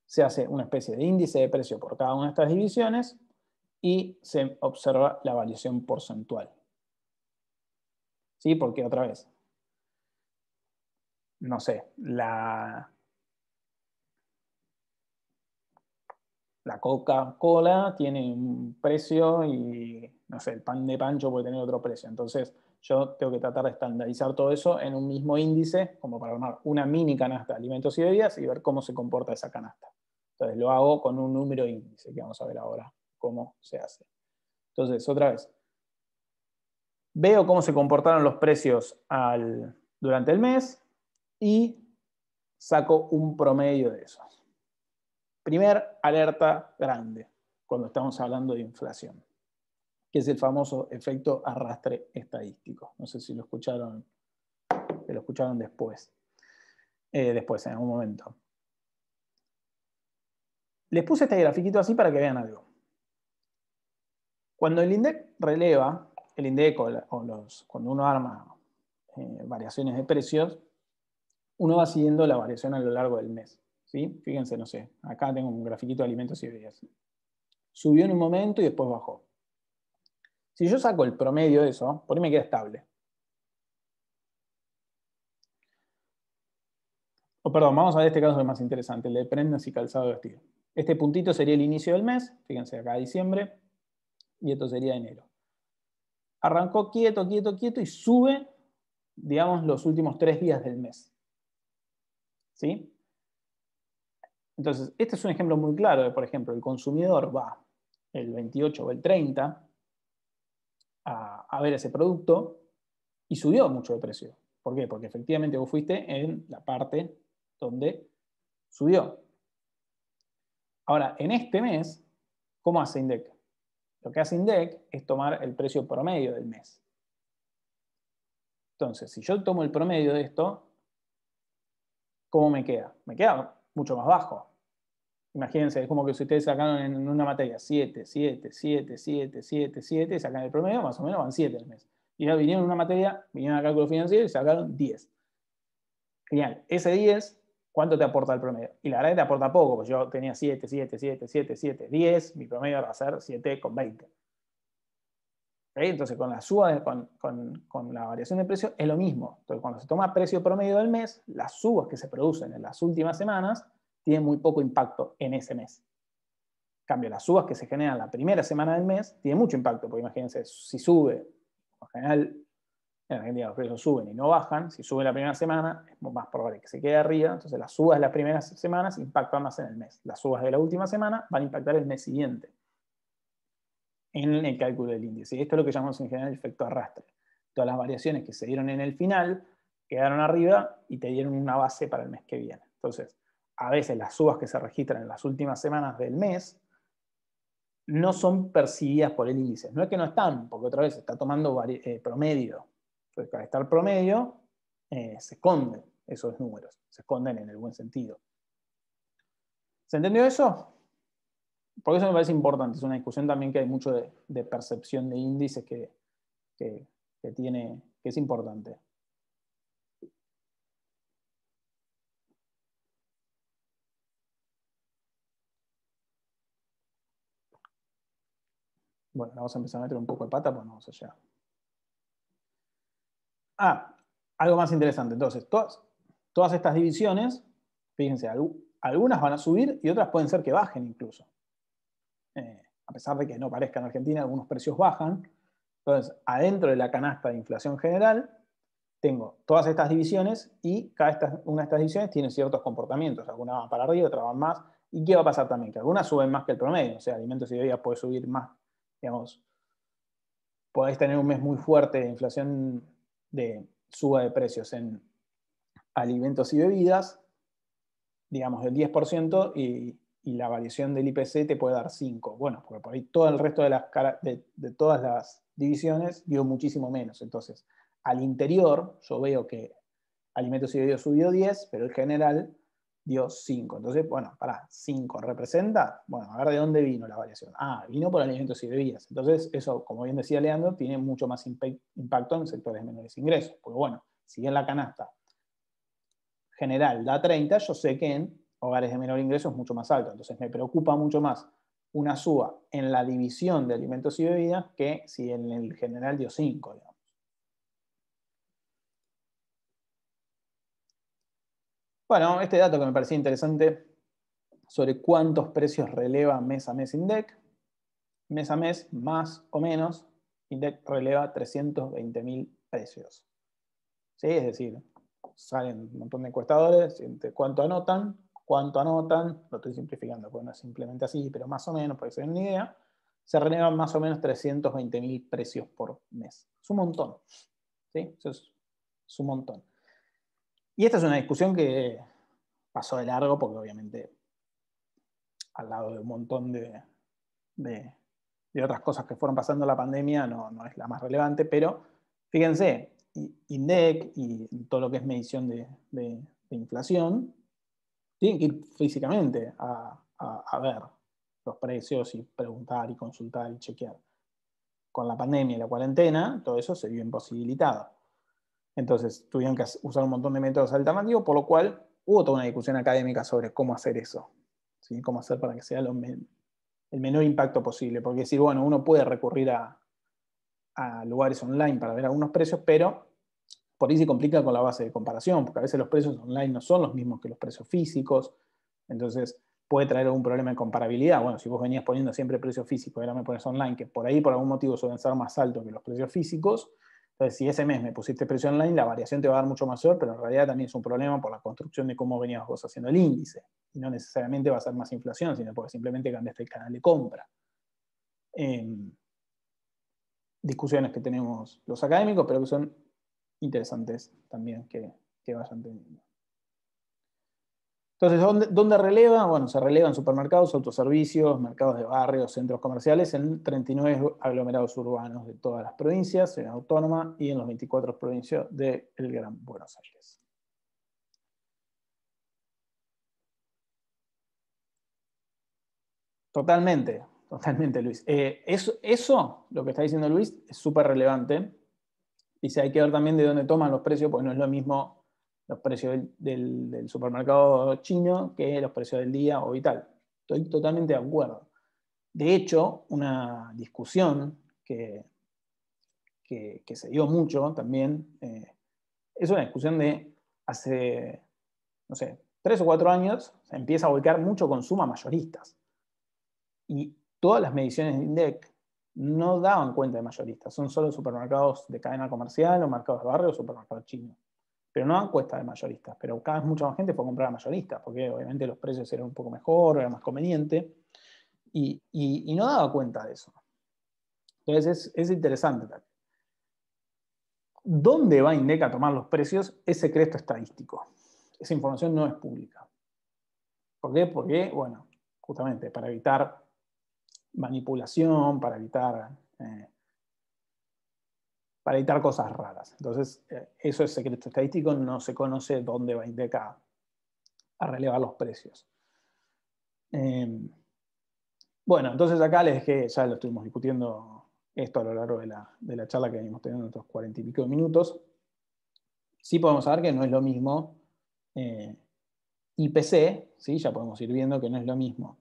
se hace una especie de índice de precio por cada una de estas divisiones y se observa la variación porcentual. ¿Sí? Porque otra vez, no sé, la Coca-Cola tiene un precio y, no sé, el pan de Pancho puede tener otro precio. Entonces, yo tengo que tratar de estandarizar todo eso en un mismo índice, como para armar una mini canasta de alimentos y bebidas y ver cómo se comporta esa canasta. Entonces, lo hago con un número índice, que vamos a ver ahora cómo se hace. Entonces, otra vez, veo cómo se comportaron los precios durante el mes y saco un promedio de esos. Primer alerta grande cuando estamos hablando de inflación, que es el famoso efecto arrastre estadístico. No sé si lo escucharon, que lo escucharon después en algún momento. Les puse este grafiquito así para que vean algo. Cuando el INDEC releva, el INDEC cuando uno arma variaciones de precios, uno va siguiendo la variación a lo largo del mes. ¿Sí? Fíjense, no sé, acá tengo un grafiquito de alimentos y bebidas. Subió en un momento y después bajó. Si yo saco el promedio de eso, por ahí me queda estable. O perdón, vamos a ver este caso que es más interesante, el de prendas y calzado de vestir. Este puntito sería el inicio del mes, fíjense acá diciembre, y esto sería enero. Arrancó quieto, quieto, quieto y sube, digamos, los últimos 3 días del mes. ¿Sí? Entonces, este es un ejemplo muy claro de, por ejemplo, el consumidor va el 28 o el 30 a ver ese producto y subió mucho de precio. ¿Por qué? Porque efectivamente vos fuiste en la parte donde subió. Ahora, en este mes, ¿cómo hace INDEC? Lo que hace INDEC es tomar el precio promedio del mes. Entonces, si yo tomo el promedio de esto, ¿cómo me queda? Me queda mucho más bajo. Imagínense, es como que si ustedes sacaron en una materia 7, 7, 7, 7, 7, 7, y sacan el promedio, más o menos van 7 el mes. Y ya vinieron en una materia, vinieron a cálculo financiero y sacaron 10. Genial. Ese 10, ¿cuánto te aporta el promedio? Y la verdad es que te aporta poco, porque yo tenía 7, 7, 7, 7, 7, 10, mi promedio va a ser 7,20. ¿Okay? Entonces, con la suba, con la variación de precio, es lo mismo. Entonces, cuando se toma precio promedio del mes, las subas que se producen en las últimas semanas tienen muy poco impacto en ese mes. En cambio, las subas que se generan la primera semana del mes tienen mucho impacto, porque imagínense, si sube, en general, en Argentina los precios suben y no bajan, si sube la primera semana, es más probable que se quede arriba, entonces las subas de las primeras semanas impactan más en el mes. Las subas de la última semana van a impactar el mes siguiente en el cálculo del índice. Y esto es lo que llamamos en general el efecto arrastre. Todas las variaciones que se dieron en el final quedaron arriba y te dieron una base para el mes que viene. Entonces, a veces las subas que se registran en las últimas semanas del mes no son percibidas por el índice. No es que no están, porque otra vez está tomando promedio. Entonces, al estar promedio, se esconden esos números, se esconden en el buen sentido. ¿Se entendió eso? Por eso me parece importante, es una discusión también que hay mucho de percepción de índices que es importante. Bueno, vamos a empezar a meter un poco de pata, pues no vamos allá. Algo más interesante. Entonces, todas estas divisiones, fíjense, algunas van a subir y otras pueden ser que bajen incluso. A pesar de que no parezca en Argentina, algunos precios bajan. Entonces, adentro de la canasta de inflación general, tengo todas estas divisiones y cada una de estas divisiones tiene ciertos comportamientos. Algunas van para arriba, otras van más. ¿Y qué va a pasar también? Que algunas suben más que el promedio. O sea, alimentos y bebidas puede subir más. Digamos, podéis tener un mes muy fuerte de inflación de suba de precios en alimentos y bebidas, digamos del 10%, y la variación del IPC te puede dar 5. Bueno, porque por ahí todo el resto de todas las divisiones dio muchísimo menos. Entonces, al interior yo veo que alimentos y bebidas subió 10, pero el general dio 5. Entonces, bueno, 5 representa, bueno, a ver de dónde vino la variación. Vino por alimentos y bebidas. Entonces, eso, como bien decía Leandro, tiene mucho más impacto en sectores de menores ingresos. Porque bueno, si en la canasta general da 30, yo sé que en hogares de menor ingreso es mucho más alto. Entonces, me preocupa mucho más una suba en la división de alimentos y bebidas que si en el general dio 5, digamos. Bueno, este dato que me parecía interesante sobre cuántos precios releva mes a mes INDEC. Mes a mes, más o menos, INDEC releva 320.000 precios. ¿Sí? Es decir, salen un montón de encuestadores, cuánto anotan, lo estoy simplificando, porque no es simplemente así, pero más o menos, para que se den una idea, se relevan más o menos 320.000 precios por mes. Es un montón. ¿Sí? Eso es un montón. Y esta es una discusión que pasó de largo, porque obviamente al lado de un montón de otras cosas que fueron pasando la pandemia, no es la más relevante, pero fíjense, INDEC y todo lo que es medición de inflación, tienen que ir físicamente a ver los precios y preguntar y consultar y chequear. Con la pandemia y la cuarentena, todo eso se vio imposibilitado. Entonces tuvieron que usar un montón de métodos alternativos, por lo cual hubo toda una discusión académica sobre cómo hacer eso. ¿Sí? Cómo hacer para que sea el menor impacto posible. Porque decir, bueno, uno puede recurrir a a lugares online para ver algunos precios, pero por ahí se complica con la base de comparación, porque a veces los precios online no son los mismos que los precios físicos, entonces puede traer algún problema de comparabilidad. Bueno, si vos venías poniendo siempre precios físicos y ahora me pones online, que por ahí por algún motivo suelen ser más altos que los precios físicos, entonces si ese mes me pusiste precio online, la variación te va a dar mucho mayor, pero en realidad también es un problema por la construcción de cómo venías vos haciendo el índice. Y no necesariamente va a ser más inflación, sino porque simplemente cambiaste el canal de compra. Discusiones que tenemos los académicos, pero que son interesantes también que vayan teniendo. Entonces, ¿dónde releva? Bueno, se releva en supermercados, autoservicios, mercados de barrios, centros comerciales, en 39 aglomerados urbanos de todas las provincias, en Autónoma y en los 24 provincias del Gran Buenos Aires. Totalmente, totalmente, Luis. Eso, lo que está diciendo Luis, es súper relevante. Dice, hay que ver también de dónde toman los precios, porque no es lo mismo los precios del supermercado chino que los precios del día o Vital. Estoy totalmente de acuerdo. De hecho, una discusión que se dio mucho también, es una discusión de hace, no sé, 3 o 4 años, se empieza a volcar mucho consumo a mayoristas. Y todas las mediciones de INDEC no daban cuenta de mayoristas, son solo supermercados de cadena comercial o mercados de barrio o supermercados chinos. Pero no dan cuenta de mayoristas, pero cada vez mucha más gente fue a comprar a mayoristas, porque obviamente los precios eran un poco mejor, era más conveniente, y no daba cuenta de eso. Entonces es interesante también. ¿Dónde va INDEC a tomar los precios? Es secreto estadístico. Esa información no es pública. ¿Por qué? Porque, bueno, justamente para evitar manipulación, para evitar cosas raras. Entonces, eso es secreto estadístico, no se conoce dónde va INDEC a relevar los precios. Bueno, entonces acá les dejé, ya lo estuvimos discutiendo esto a lo largo de la charla que venimos teniendo estos 40 y pico de minutos. Sí podemos saber que no es lo mismo IPC, ¿sí? Ya podemos ir viendo que no es lo mismo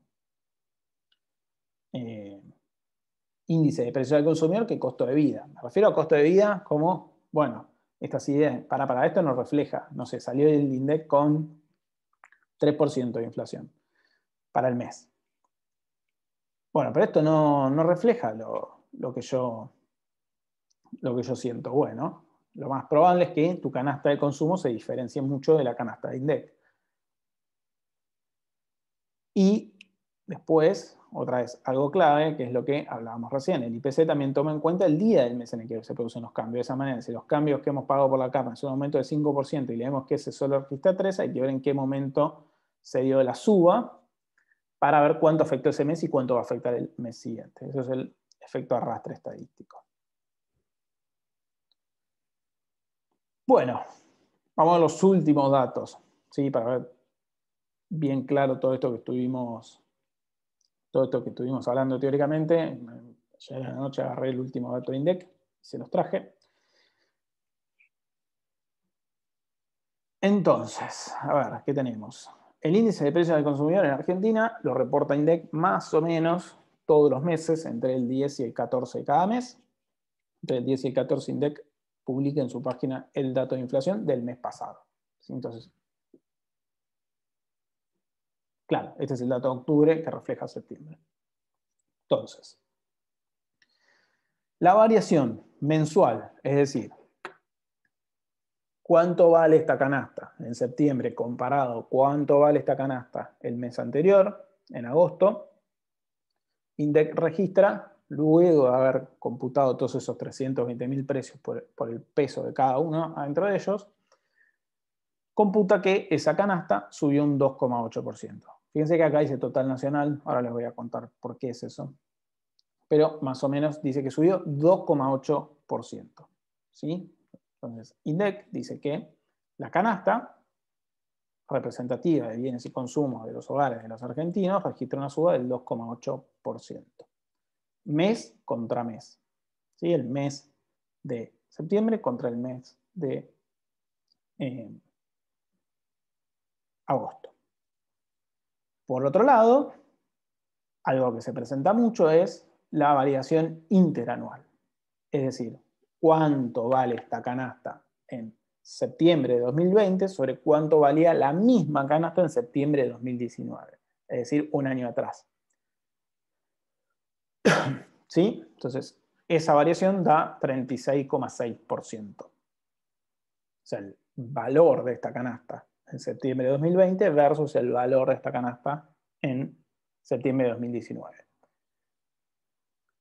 índice de precio del consumidor que costo de vida. Me refiero a costo de vida como, bueno, estas ideas, para esto nos refleja, no sé, salió el INDEC con 3% de inflación para el mes. Bueno, pero esto no refleja lo que yo siento. Bueno, lo más probable es que tu canasta de consumo se diferencie mucho de la canasta de INDEC. Y después, otra vez, algo clave, que es lo que hablábamos recién, el IPC también toma en cuenta el día del mes en el que se producen los cambios. De esa manera, si los cambios que hemos pagado por la carne son un aumento de 5% y leemos que ese solo registra 3, hay que ver en qué momento se dio la suba para ver cuánto afectó ese mes y cuánto va a afectar el mes siguiente. Eso es el efecto arrastre estadístico. Bueno, vamos a los últimos datos, ¿sí? Para ver bien claro todo esto que estuvimos hablando teóricamente. Ayer a la noche agarré el último dato de INDEC y se los traje. Entonces, a ver, ¿qué tenemos? El índice de precios del consumidor en Argentina lo reporta INDEC más o menos todos los meses, entre el 10 y el 14 de cada mes. Entre el 10 y el 14 INDEC publica en su página el dato de inflación del mes pasado. ¿Sí? Entonces, claro, este es el dato de octubre que refleja septiembre. Entonces, la variación mensual, es decir, ¿cuánto vale esta canasta en septiembre comparado cuánto vale esta canasta el mes anterior, en agosto? INDEC registra, luego de haber computado todos esos 320.000 precios por el peso de cada uno adentro de ellos, computa que esa canasta subió un 2,8%. Fíjense que acá dice total nacional, ahora les voy a contar por qué es eso. Pero más o menos dice que subió 2,8%. ¿Sí? Entonces, INDEC dice que la canasta representativa de bienes y consumos de los hogares de los argentinos registra una suba del 2,8%. Mes contra mes. ¿Sí? El mes de septiembre contra el mes de agosto. Por otro lado, algo que se presenta mucho es la variación interanual. es decir, cuánto vale esta canasta en septiembre de 2020 sobre cuánto valía la misma canasta en septiembre de 2019, es decir, un año atrás. ¿Sí? Entonces, esa variación da 36,6%. O sea, el valor de esta canasta en septiembre de 2020 versus el valor de esta canasta en septiembre de 2019.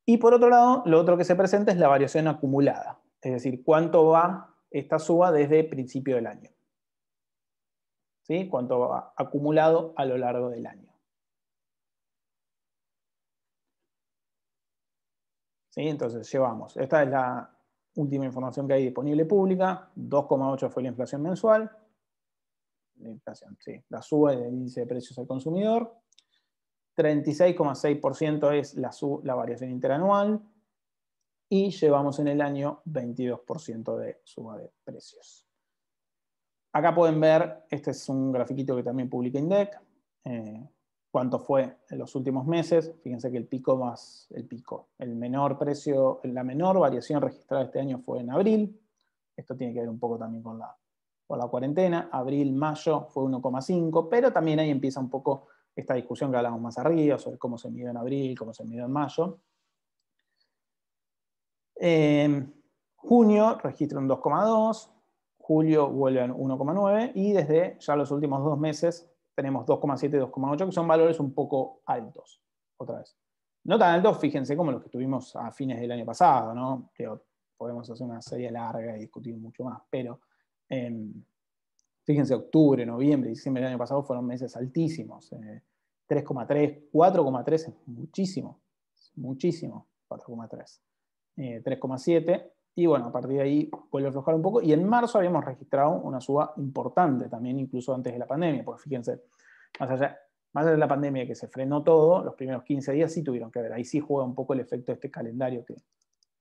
Y por otro lado, lo otro que se presenta es la variación acumulada, es decir, cuánto va esta suba desde el principio del año. ¿Sí? Cuánto va acumulado a lo largo del año. ¿Sí? Entonces llevamos, esta es la última información que hay disponible pública, 2,8 fue la inflación mensual, la suba del índice de precios al consumidor, 36,6% es la variación interanual, y llevamos en el año 22% de suba de precios. Acá pueden ver, este es un grafiquito que también publica INDEC, cuánto fue en los últimos meses. Fíjense que el menor precio, la menor variación registrada este año fue en abril. Esto tiene que ver un poco también con la cuarentena. Abril, mayo fue 1,5, pero también ahí empieza un poco esta discusión que hablamos más arriba sobre cómo se midió en abril, cómo se midió en mayo. Junio registra un 2,2, julio vuelve a 1,9 y desde ya los últimos 2 meses tenemos 2,7 y 2,8, que son valores un poco altos, otra vez. No tan altos, fíjense, como los que tuvimos a fines del año pasado, ¿no? Que podemos hacer una serie larga y discutir mucho más, pero fíjense, octubre, noviembre, diciembre del año pasado fueron meses altísimos. 3,3, 4,3 es muchísimo, muchísimo, 4,3. 3,7, y bueno, a partir de ahí vuelve a aflojar un poco, y en marzo habíamos registrado una suba importante, también incluso antes de la pandemia, porque fíjense, más allá de la pandemia que se frenó todo, los primeros 15 días sí tuvieron que ver, ahí sí juega un poco el efecto de este calendario que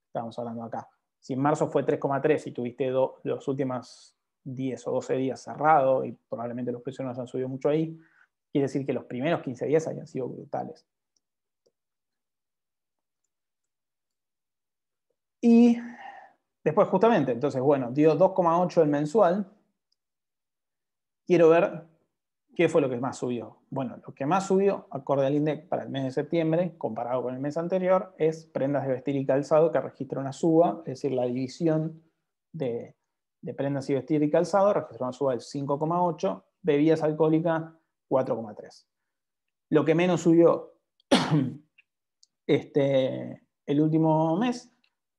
estábamos hablando acá. Si en marzo fue 3,3 y tuviste los últimos 10 o 12 días cerrado, y probablemente los precios no se han subido mucho ahí, quiere decir que los primeros 15 días habían sido brutales. Y después justamente, entonces, bueno, dio 2,8 el mensual. Quiero ver qué fue lo que más subió. Bueno, lo que más subió, acorde al INDEC para el mes de septiembre, comparado con el mes anterior, es prendas de vestir y calzado, que registra una suba, es decir, la división de prendas y vestir y calzado registró una suba del 5,8, bebidas alcohólicas 4,3. Lo que menos subió el último mes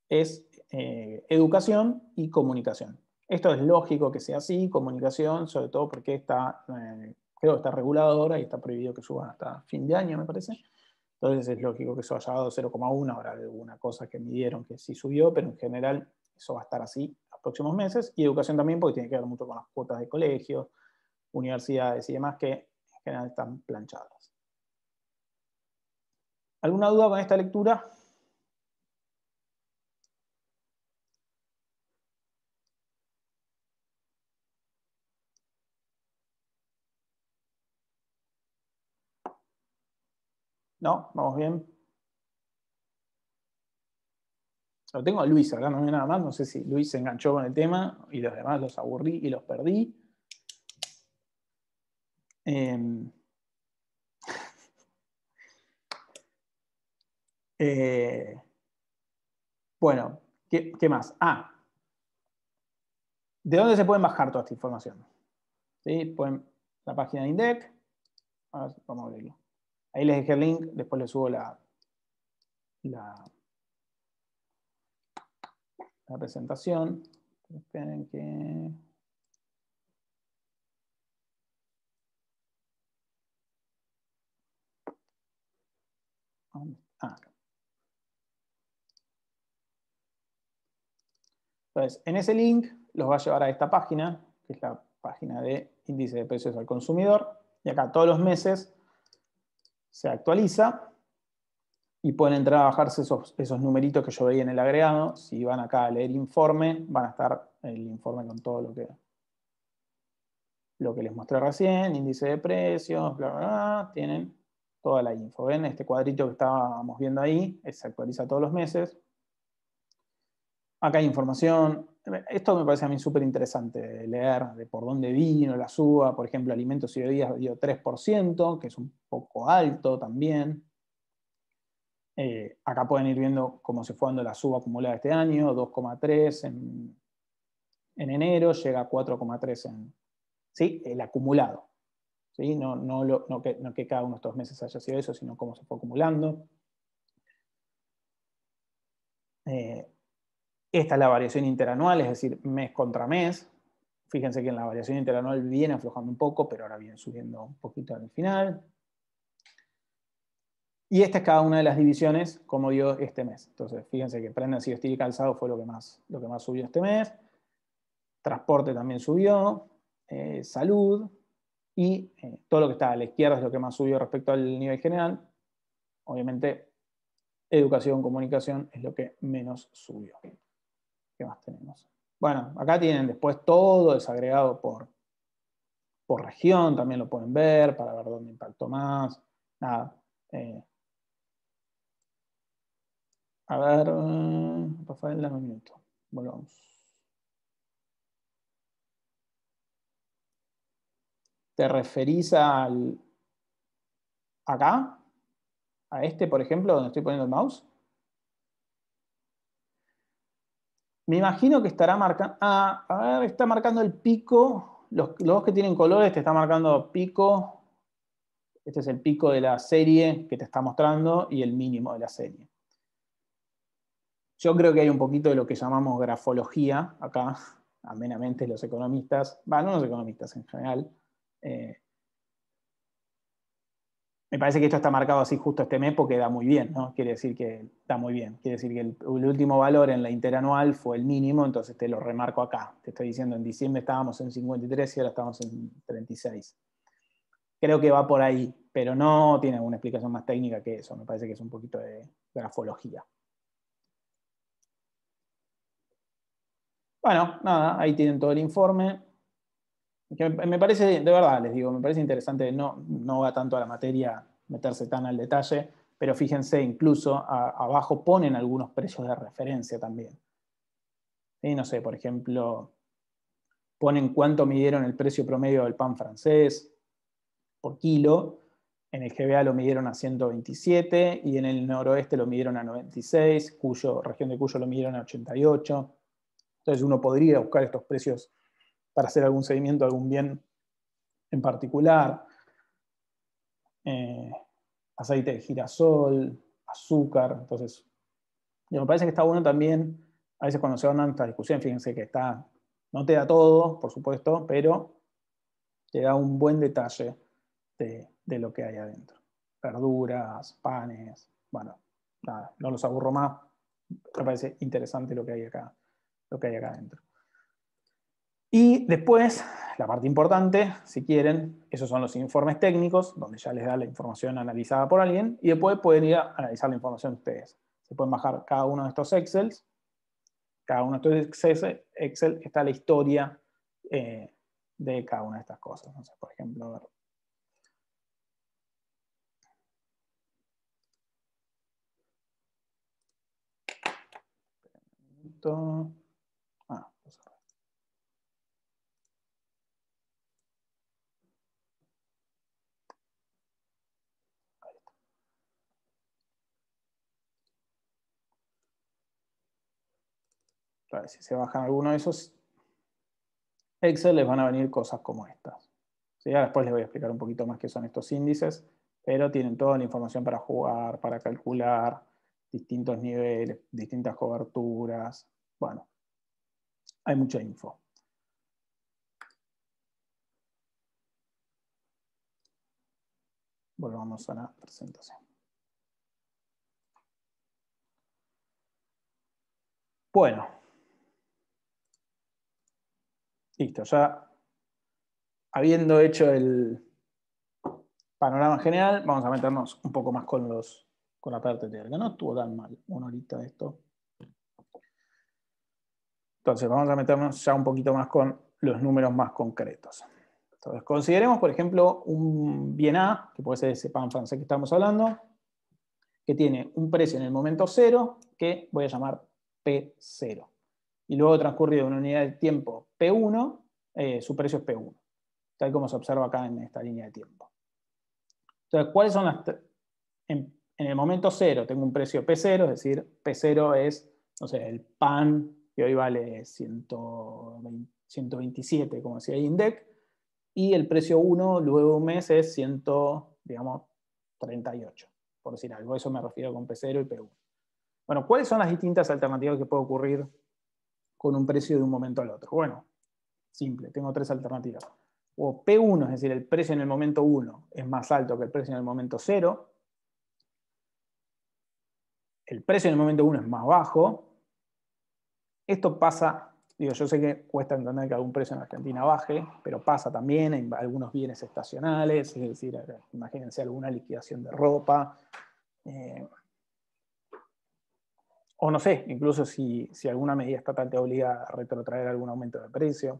es educación y comunicación. Esto es lógico que sea así, comunicación, sobre todo porque creo que está regulado ahora y está prohibido que suban hasta fin de año, me parece. Entonces es lógico que eso haya dado 0,1, habrá alguna cosa que midieron que sí subió, pero en general eso va a estar así los próximos meses. Y educación también, porque tiene que ver mucho con las cuotas de colegios, universidades y demás, que en general están planchadas. ¿Alguna duda con esta lectura? ¿No? ¿Vamos bien? Lo tengo a Luis acá, no hay nada más. No sé si Luis se enganchó con el tema y los demás los aburrí y los perdí. Bueno, ¿qué más? ¿De dónde se pueden bajar toda esta información? ¿Sí? La página de INDEC. Vamos a abrirlo. Ahí les dejé el link, después les subo la presentación. Esperen que... Entonces, en ese link los va a llevar a esta página, que es la página de índice de precios al consumidor. Y acá todos los meses se actualiza y pueden entrar a bajarse esos numeritos que yo veía en el agregado. Si van acá a leer informe, van a estar el informe con todo lo que les mostré recién, índice de precios, bla, bla, bla, tienen toda la info. ¿Ven? Este cuadrito que estábamos viendo ahí se actualiza todos los meses. Acá hay información. Esto me parece a mí súper interesante leer de por dónde vino la suba. Por ejemplo, alimentos y bebidas dio 3%, que es un poco alto también. Acá pueden ir viendo cómo se fue dando la suba acumulada este año, 2,3 en enero, llega a 4,3 en ¿sí? El acumulado. ¿Sí? No que cada uno de estos meses haya sido eso, sino cómo se fue acumulando. Esta es la variación interanual, es decir, mes contra mes. Fíjense que en la variación interanual viene aflojando un poco, pero ahora viene subiendo un poquito al final. Y esta es cada una de las divisiones como dio este mes. Entonces, fíjense que prendas y vestir y calzado fue lo que más subió este mes. Transporte también subió. Salud. Y todo lo que está a la izquierda es lo que más subió respecto al nivel general. Obviamente, educación, comunicación es lo que menos subió. ¿Qué más tenemos? Bueno, acá tienen después todo desagregado por región, también lo pueden ver para ver dónde impactó más. Nada. A ver, Rafael, dame un minuto. Volvamos. ¿Te referís acá? ¿A este, por ejemplo, donde estoy poniendo el mouse? Me imagino que estará marcando... Ah, a ver, está marcando el pico. Los dos que tienen colores te está marcando pico. Este es el pico de la serie que te está mostrando y el mínimo de la serie. Yo creo que hay un poquito de lo que llamamos grafología acá, amenamente los economistas, no los economistas en general. Me parece que esto está marcado así justo este mes porque da muy bien, ¿no? Quiere decir que da muy bien. Quiere decir que el último valor en la interanual fue el mínimo, entonces te lo remarco acá. Te estoy diciendo, en diciembre estábamos en 53 y ahora estamos en 36. Creo que va por ahí, pero no tiene una explicación más técnica que eso. Me parece que es un poquito de grafología. Bueno, nada, ahí tienen todo el informe. Me parece, de verdad, les digo, me parece interesante, no va tanto a la materia meterse tan al detalle, pero fíjense, incluso abajo ponen algunos precios de referencia también. ¿Sí? No sé, por ejemplo, ponen cuánto midieron el precio promedio del pan francés por kilo, en el GBA lo midieron a 127 y en el noroeste lo midieron a 96, región de Cuyo lo midieron a 88. Entonces uno podría buscar estos precios para hacer algún seguimiento a algún bien en particular. Aceite de girasol, azúcar. Entonces, me parece que está bueno también, a veces cuando se van dando estas discusiones, fíjense que no te da todo, por supuesto, pero te da un buen detalle de lo que hay adentro. Verduras, panes, bueno, nada, no los aburro más. Me parece interesante lo que hay acá adentro. Y después, la parte importante, si quieren, esos son los informes técnicos, donde ya les da la información analizada por alguien, y después pueden ir a analizar la información ustedes. Se pueden bajar cada uno de estos Excels. Cada uno de estos Excel está la historia de cada una de estas cosas. Entonces, por ejemplo, a ver. Si se bajan alguno de esos Excel, les van a venir cosas como estas. ¿Sí? Ahora después les voy a explicar un poquito más qué son estos índices, pero tienen toda la información para jugar, para calcular distintos niveles, distintas coberturas. Bueno, hay mucha info. Volvamos a la presentación. Bueno. Listo, ya habiendo hecho el panorama general, vamos a meternos un poco más con la parte teórica. No estuvo tan mal, una horita de esto. Entonces, vamos a meternos ya un poquito más con los números más concretos. Entonces, consideremos, por ejemplo, un bien A, que puede ser ese pan francés que estamos hablando, que tiene un precio en el momento cero, que voy a llamar P0. y luego transcurrido una unidad de tiempo P1, su precio es P1, tal como se observa acá en esta línea de tiempo. Entonces, ¿cuáles son las... En el momento cero tengo un precio P0, es decir, P0 es, no sé, el pan, que hoy vale 127, como decía INDEC, y el precio 1 luego de un mes es 38, por decir algo. Eso me refiero con P0 y P1. Bueno, ¿cuáles son las distintas alternativas que puede ocurrir con un precio de un momento al otro? Bueno, simple, tengo tres alternativas. O P1, es decir, el precio en el momento 1 es más alto que el precio en el momento 0. El precio en el momento 1 es más bajo. Esto pasa, digo, yo sé que cuesta entender que algún precio en Argentina baje, pero pasa también en algunos bienes estacionales, es decir, imagínense alguna liquidación de ropa, o no sé, incluso si alguna medida estatal te obliga a retrotraer algún aumento de precio,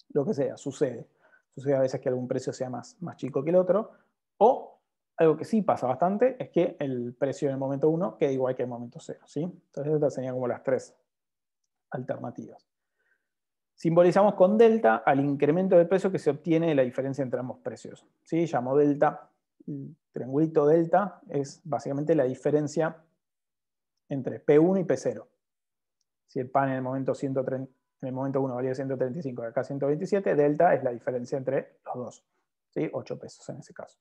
lo que sea, sucede. Sucede a veces que algún precio sea más chico que el otro, o algo que sí pasa bastante es que el precio en el momento 1 queda igual que en el momento 0, ¿sí? Entonces estas serían como las tres alternativas. Simbolizamos con delta al incremento del precio que se obtiene de la diferencia entre ambos precios. ¿Sí? Llamo delta, el triangulito delta es básicamente la diferencia entre P1 y P0. Si el pan en el momento 1 valía 135 y acá 127, delta es la diferencia entre los dos. ¿Sí? 8 pesos en ese caso.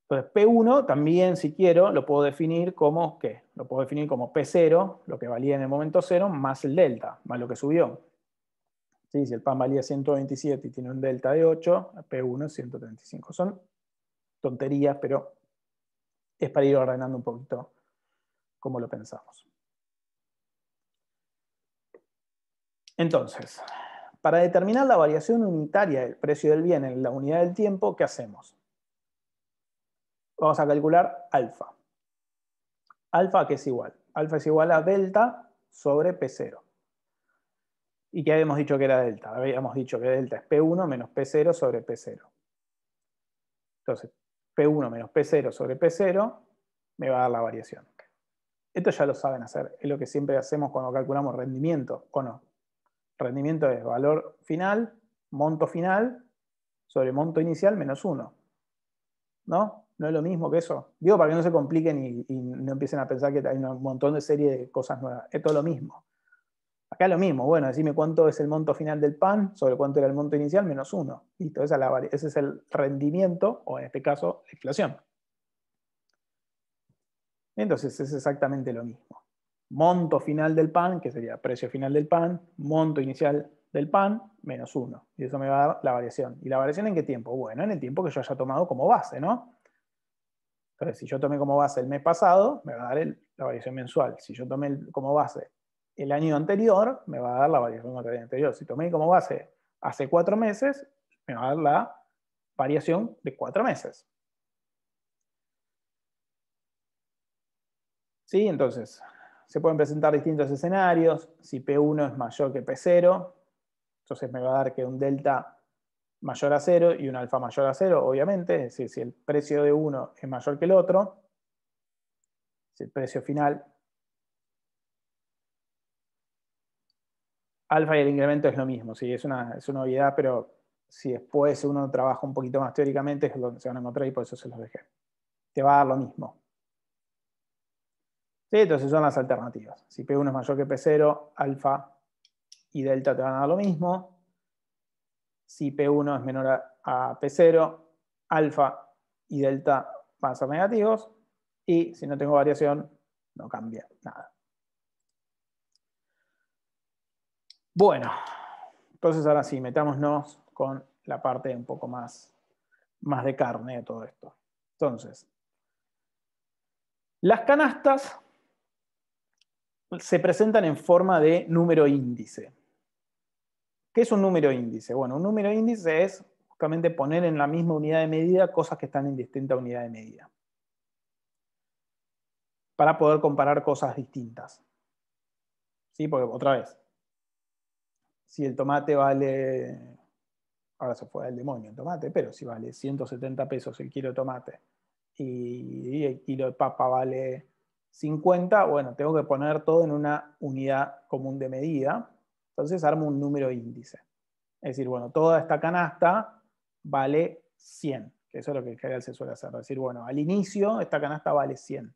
Entonces, P1 también, si quiero, lo puedo definir como, ¿qué? Lo puedo definir como P0, lo que valía en el momento 0, más el delta, más lo que subió. ¿Sí? Si el pan valía 127 y tiene un delta de 8, P1 es 135. Son tonterías, pero es para ir ordenando un poquito cómo lo pensamos. Entonces, para determinar la variación unitaria del precio del bien en la unidad del tiempo, ¿qué hacemos? Vamos a calcular alfa. Alfa, ¿qué es igual? Alfa es igual a delta sobre P0. ¿Y qué habíamos dicho que era delta? Habíamos dicho que delta es P1 menos P0 sobre P0. Entonces, P1 menos P0 sobre P0 me va a dar la variación. Esto ya lo saben hacer. Es lo que siempre hacemos cuando calculamos rendimiento, ¿o no? Rendimiento es valor final, monto final, sobre monto inicial menos 1. ¿No? ¿No es lo mismo que eso? Digo para que no se compliquen y no empiecen a pensar que hay un montón de serie de cosas nuevas. Esto es lo mismo. Acá es lo mismo. Bueno, decime cuánto es el monto final del pan sobre cuánto era el monto inicial menos 1. Listo, ese es el rendimiento, o en este caso, la inflación. Entonces es exactamente lo mismo. Monto final del pan, que sería precio final del pan, monto inicial del pan, menos 1. Y eso me va a dar la variación. ¿Y la variación en qué tiempo? Bueno, en el tiempo que yo haya tomado como base, ¿no? Entonces, si yo tomé como base el mes pasado, me va a dar la variación mensual. Si yo tomé como base el año anterior, me va a dar la variación del año anterior. Si tomé como base hace 4 meses, me va a dar la variación de 4 meses. ¿Sí? Entonces, se pueden presentar distintos escenarios. Si P1 es mayor que P0, entonces me va a dar que un delta mayor a 0 y un alfa mayor a 0, obviamente. Es decir, si el precio de uno es mayor que el otro, si el precio final, alfa y el incremento es lo mismo. Sí, es una obviedad, pero si después uno trabaja un poquito más teóricamente, es donde se van a encontrar y por eso se los dejé. Te va a dar lo mismo. ¿Sí? Entonces son las alternativas. Si P1 es mayor que P0, alfa y delta te van a dar lo mismo. Si P1 es menor a P0, alfa y delta van a ser negativos. Y si no tengo variación, no cambia nada. Bueno, entonces ahora sí, metámonos con la parte un poco más de carne de todo esto. Entonces, las canastas se presentan en forma de número índice. ¿Qué es un número índice? Bueno, un número índice es justamente poner en la misma unidad de medida cosas que están en distinta unidad de medida, para poder comparar cosas distintas. ¿Sí? Porque otra vez, si el tomate vale, ahora se fue del demonio el tomate, pero si vale 170 pesos el kilo de tomate y el kilo de papa vale 50, bueno, tengo que poner todo en una unidad común de medida. Entonces armo un número índice. Es decir, bueno, toda esta canasta vale 100, que eso es lo que en general se suele hacer. Es decir, bueno, al inicio esta canasta vale 100.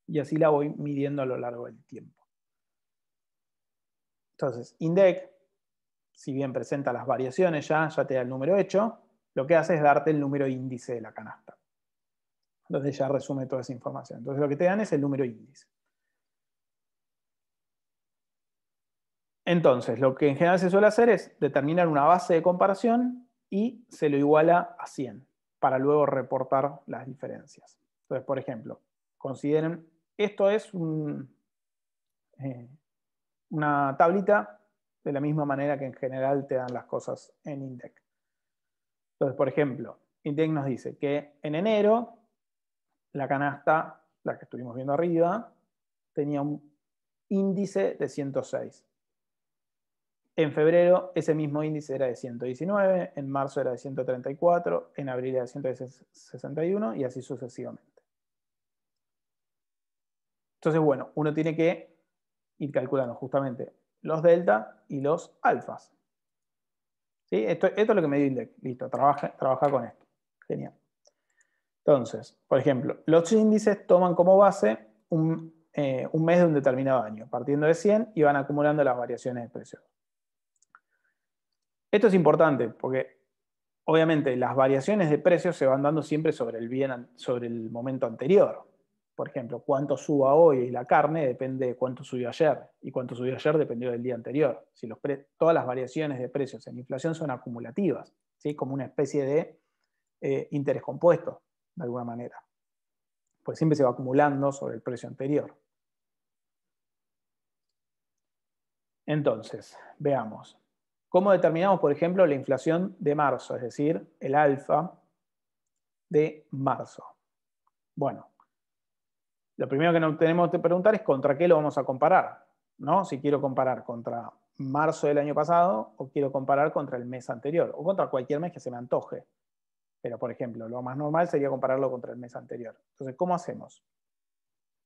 Y así la voy midiendo a lo largo del tiempo. Entonces, INDEC, si bien presenta las variaciones ya te da el número hecho, lo que hace es darte el número índice de la canasta. Entonces ya resume toda esa información. Entonces lo que te dan es el número índice. Entonces, lo que en general se suele hacer es determinar una base de comparación y se lo iguala a 100 para luego reportar las diferencias. Entonces, por ejemplo, consideren, esto es una tablita de la misma manera que en general te dan las cosas en INDEC. Entonces, por ejemplo, INDEC nos dice que en enero la canasta, la que estuvimos viendo arriba, tenía un índice de 106. En febrero ese mismo índice era de 119, en marzo era de 134, en abril era de 161 y así sucesivamente. Entonces, bueno, uno tiene que ir calculando justamente los delta y los alfas. ¿Sí? Esto es lo que me dio INDEC. Listo, trabaja con esto. Genial. Entonces, por ejemplo, los índices toman como base un mes de un determinado año, partiendo de 100 y van acumulando las variaciones de precios. Esto es importante porque obviamente las variaciones de precios se van dando siempre sobre el momento anterior. Por ejemplo, cuánto suba hoy la carne depende de cuánto subió ayer, y cuánto subió ayer dependió del día anterior. Si todas las variaciones de precios en inflación son acumulativas, ¿sí? Como una especie de interés compuesto, de alguna manera. Pues siempre se va acumulando sobre el precio anterior. Entonces, veamos. ¿Cómo determinamos, por ejemplo, la inflación de marzo, es decir, el alfa de marzo? Bueno, lo primero que nos tenemos que preguntar es contra qué lo vamos a comparar, ¿no? Si quiero comparar contra marzo del año pasado o quiero comparar contra el mes anterior o contra cualquier mes que se me antoje. Pero, por ejemplo, lo más normal sería compararlo contra el mes anterior. Entonces, ¿cómo hacemos?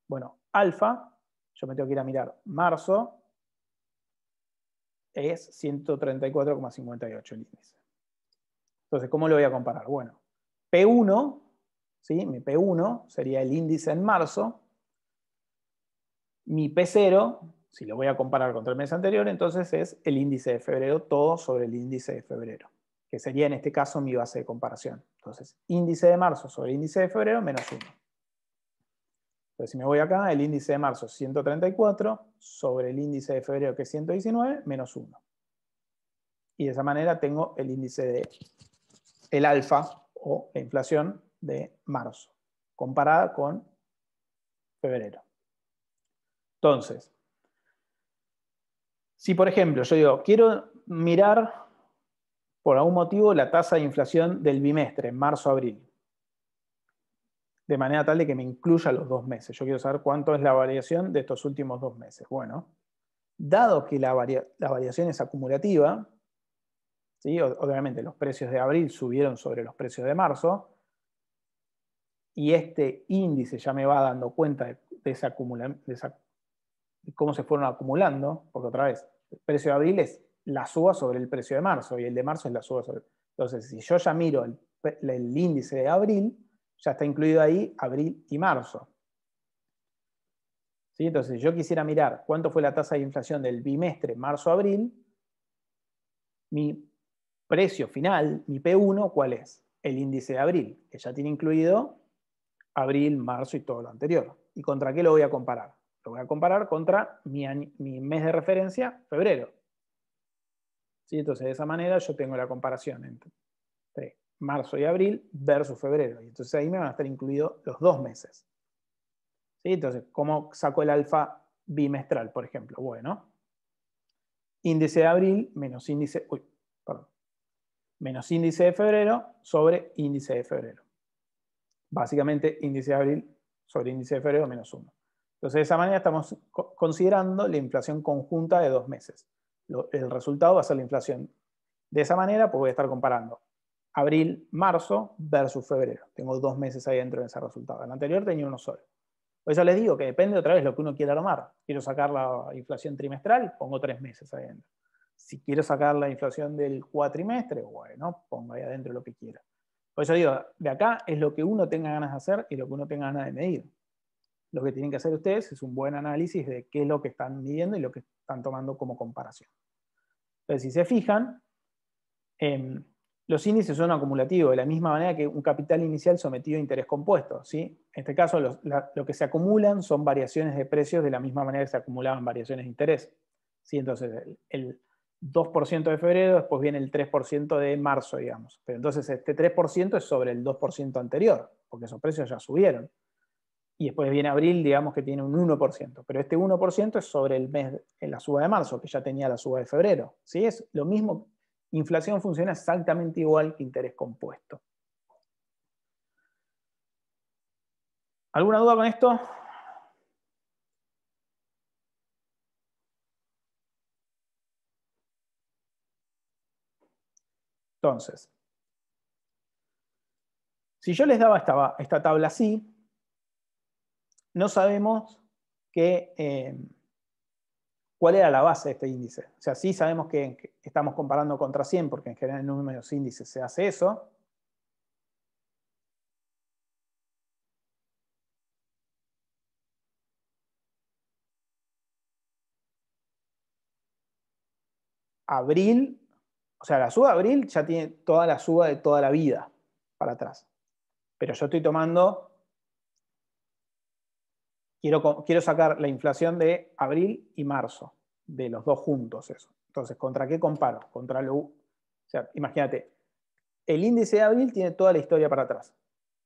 Bueno, alfa, yo me tengo que ir a mirar marzo, es 134,58 el índice. Entonces, ¿cómo lo voy a comparar? Bueno, P1, ¿sí? Mi P1 sería el índice en marzo. Mi P0, si lo voy a comparar contra el mes anterior, entonces es el índice de febrero, todo sobre el índice de febrero, que sería en este caso mi base de comparación. Entonces, índice de marzo sobre índice de febrero menos 1. Entonces, si me voy acá, el índice de marzo es 134 sobre el índice de febrero, que es 119, menos 1. Y de esa manera tengo el índice de el alfa o la inflación de marzo, comparada con febrero. Entonces, si por ejemplo yo digo, quiero mirar por algún motivo la tasa de inflación del bimestre, marzo-abril, de manera tal de que me incluya los 2 meses. Yo quiero saber cuánto es la variación de estos últimos 2 meses. Bueno, dado que la variación es acumulativa, ¿sí? Obviamente los precios de abril subieron sobre los precios de marzo, y este índice ya me va dando cuenta de cómo se fueron acumulando, porque otra vez, el precio de abril es la suba sobre el precio de marzo, y el de marzo es la suba sobre... Entonces, si yo ya miro el índice de abril, ya está incluido ahí abril y marzo. ¿Sí? Entonces, si yo quisiera mirar cuánto fue la tasa de inflación del bimestre marzo-abril, mi precio final, mi P1, ¿cuál es? El índice de abril, que ya tiene incluido abril, marzo y todo lo anterior. ¿Y contra qué lo voy a comparar? Lo voy a comparar contra mi mes de referencia, febrero. ¿Sí? Entonces, de esa manera yo tengo la comparación entre marzo y abril versus febrero. Y entonces ahí me van a estar incluidos los 2 meses. ¿Sí? Entonces, ¿cómo saco el alfa bimestral, por ejemplo? Bueno, índice de abril menos índice, menos índice de febrero sobre índice de febrero. Básicamente, índice de abril sobre índice de febrero menos 1. Entonces, de esa manera estamos considerando la inflación conjunta de 2 meses. El resultado va a ser la inflación. De esa manera, pues voy a estar comparando abril, marzo versus febrero. Tengo 2 meses ahí dentro de ese resultado. En el anterior tenía uno solo. Por eso les digo que depende otra vez de lo que uno quiera armar. Quiero sacar la inflación trimestral, pongo 3 meses ahí adentro. Si quiero sacar la inflación del cuatrimestre, bueno, pongo ahí adentro lo que quiera. Por eso digo, de acá es lo que uno tenga ganas de hacer y lo que uno tenga ganas de medir. Lo que tienen que hacer ustedes es un buen análisis de qué es lo que están midiendo y lo que están tomando como comparación. Entonces, si se fijan, los índices son acumulativos, de la misma manera que un capital inicial sometido a interés compuesto. ¿Sí? En este caso, lo que se acumulan son variaciones de precios de la misma manera que se acumulaban variaciones de interés. ¿Sí? Entonces, el 2% de febrero, después viene el 3% de marzo, digamos. Pero entonces este 3% es sobre el 2% anterior, porque esos precios ya subieron. Y después viene abril, digamos que tiene un 1%. Pero este 1% es sobre el mes, en la suba de marzo, que ya tenía la suba de febrero. ¿Sí? Es lo mismo. Inflación funciona exactamente igual que interés compuesto. ¿Alguna duda con esto? Entonces, si yo les daba esta tabla así, no sabemos cuál era la base de este índice. O sea, sí sabemos que estamos comparando contra 100, porque en general en números índices se hace eso. Abril, o sea, la suba de abril ya tiene toda la suba de toda la vida para atrás. Pero yo estoy tomando, quiero sacar la inflación de abril y marzo, de los dos juntos eso. Entonces, ¿contra qué comparo? Contra o sea, imagínate, el índice de abril tiene toda la historia para atrás.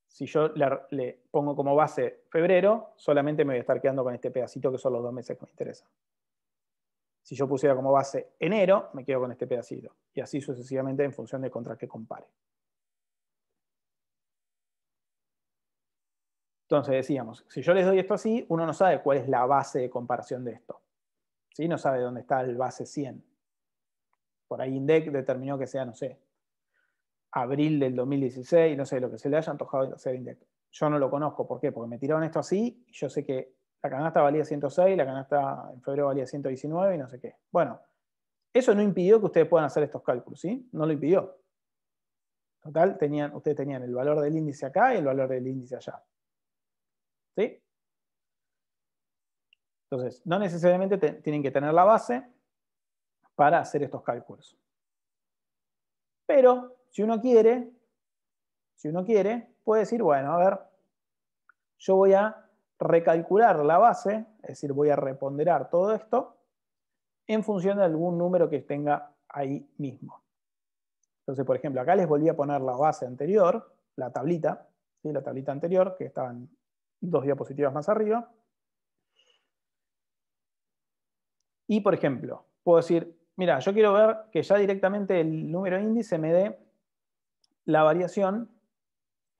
Si yo le pongo como base febrero, solamente me voy a estar quedando con este pedacito que son los 2 meses que me interesan. Si yo pusiera como base enero, me quedo con este pedacito. Y así sucesivamente en función de contra qué compare. Entonces decíamos, si yo les doy esto así, uno no sabe cuál es la base de comparación de esto. ¿Sí? No sabe dónde está el base 100. Por ahí INDEC determinó que sea, no sé, abril del 2016, no sé, lo que se le haya antojado hacer INDEC. Yo no lo conozco, ¿por qué? Porque me tiraron esto así y yo sé que la canasta valía 106, la canasta en febrero valía 119 y no sé qué. Bueno, eso no impidió que ustedes puedan hacer estos cálculos, ¿sí? No lo impidió. Total, ustedes tenían el valor del índice acá y el valor del índice allá. ¿Sí? Entonces, no necesariamente tienen que tener la base para hacer estos cálculos. Pero, si uno quiere, puede decir, bueno, a ver, yo voy a recalcular la base, es decir, voy a reponderar todo esto en función de algún número que tenga ahí mismo. Entonces, por ejemplo, acá les volví a poner la base anterior, la tablita, ¿sí? La tablita anterior, que estaban 2 diapositivas más arriba. Y, por ejemplo, puedo decir, mira, yo quiero ver que ya directamente el número índice me dé la variación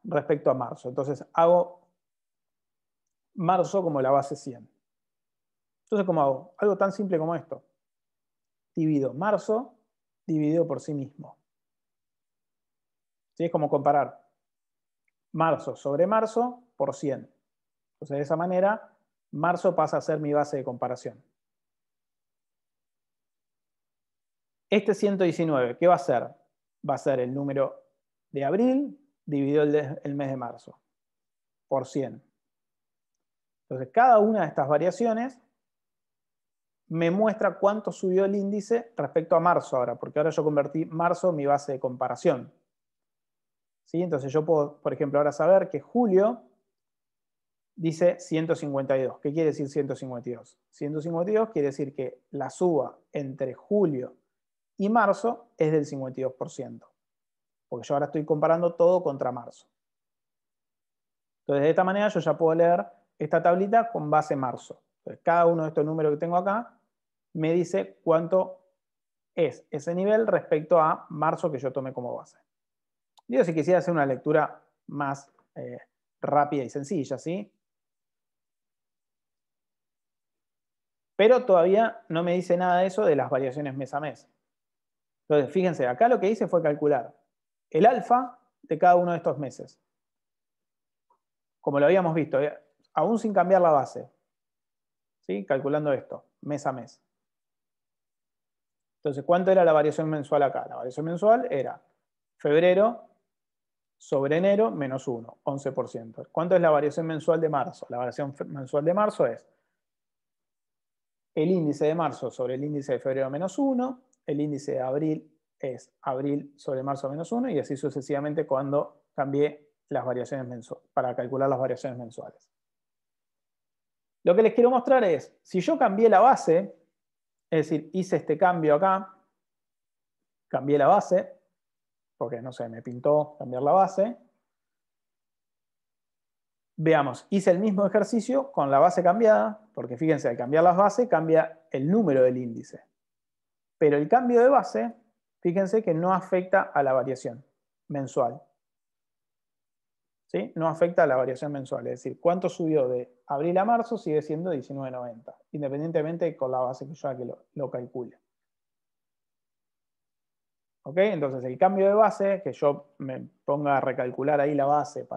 respecto a marzo. Entonces, hago marzo como la base 100. Entonces, ¿cómo hago? Algo tan simple como esto. Divido marzo dividido por sí mismo. ¿Sí? Es como comparar marzo sobre marzo por 100. Entonces, de esa manera, marzo pasa a ser mi base de comparación. Este 119, ¿qué va a ser? Va a ser el número de abril dividido el mes de marzo por 100. Entonces, cada una de estas variaciones me muestra cuánto subió el índice respecto a marzo ahora, porque ahora yo convertí marzo en mi base de comparación. ¿Sí? Entonces yo puedo, por ejemplo, ahora saber que julio dice 152. ¿Qué quiere decir 152? 152 quiere decir que la suba entre julio y marzo es del 52%, porque yo ahora estoy comparando todo contra marzo. Entonces, de esta manera yo ya puedo leer esta tablita con base marzo. Entonces, cada uno de estos números que tengo acá me dice cuánto es ese nivel respecto a marzo que yo tomé como base. Digo, si quisiera hacer una lectura más rápida y sencilla, ¿sí? Pero todavía no me dice nada de eso de las variaciones mes a mes. Entonces, fíjense, acá lo que hice fue calcular el alfa de cada uno de estos meses. Como lo habíamos visto, aún sin cambiar la base, ¿sí? Calculando esto, mes a mes. Entonces, ¿cuánto era la variación mensual acá? La variación mensual era febrero sobre enero menos 1, 11%. ¿Cuánto es la variación mensual de marzo? La variación mensual de marzo es el índice de marzo sobre el índice de febrero menos 1, el índice de abril es abril sobre marzo menos 1 y así sucesivamente cuando cambié las variaciones mensuales, para calcular las variaciones mensuales. Lo que les quiero mostrar es, si yo cambié la base, es decir, hice este cambio acá, cambié la base, porque no sé, me pintó cambiar la base. Veamos, hice el mismo ejercicio con la base cambiada, porque fíjense, al cambiar las bases cambia el número del índice. Pero el cambio de base, fíjense que no afecta a la variación mensual. ¿Sí? No afecta a la variación mensual, es decir, cuánto subió de abril a marzo sigue siendo 19,90, independientemente con la base que yo que lo calcule. ¿Ok? Entonces el cambio de base, que yo me ponga a recalcular ahí la base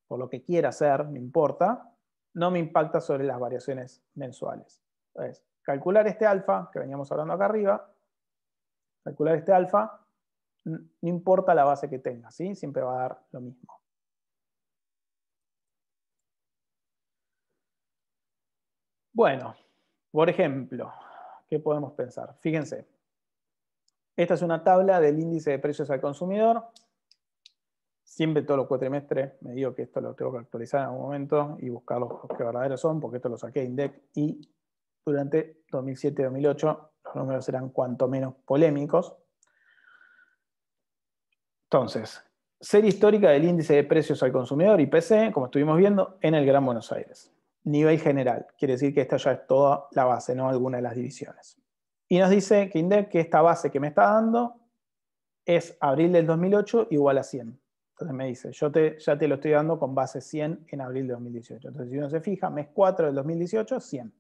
por lo que quiera hacer, me importa, no me impacta sobre las variaciones mensuales. Entonces, calcular este alfa, que veníamos hablando acá arriba, calcular este alfa, no importa la base que tenga, ¿sí? Siempre va a dar lo mismo. Bueno, por ejemplo, ¿qué podemos pensar? Fíjense, esta es una tabla del índice de precios al consumidor. Siempre todos los cuatrimestres me digo que esto lo tengo que actualizar en algún momento y buscar los que verdaderos son, porque esto lo saqué de INDEC y durante 2007 y 2008 los números eran cuanto menos polémicos. Entonces, serie histórica del índice de precios al consumidor, IPC, como estuvimos viendo, en el Gran Buenos Aires. Nivel general, quiere decir que esta ya es toda la base, no alguna de las divisiones. Y nos dice que INDEC que esta base que me está dando es abril del 2008 igual a 100. Entonces me dice, ya te lo estoy dando con base 100 en abril de 2018. Entonces si uno se fija, mes 4 del 2018, 100.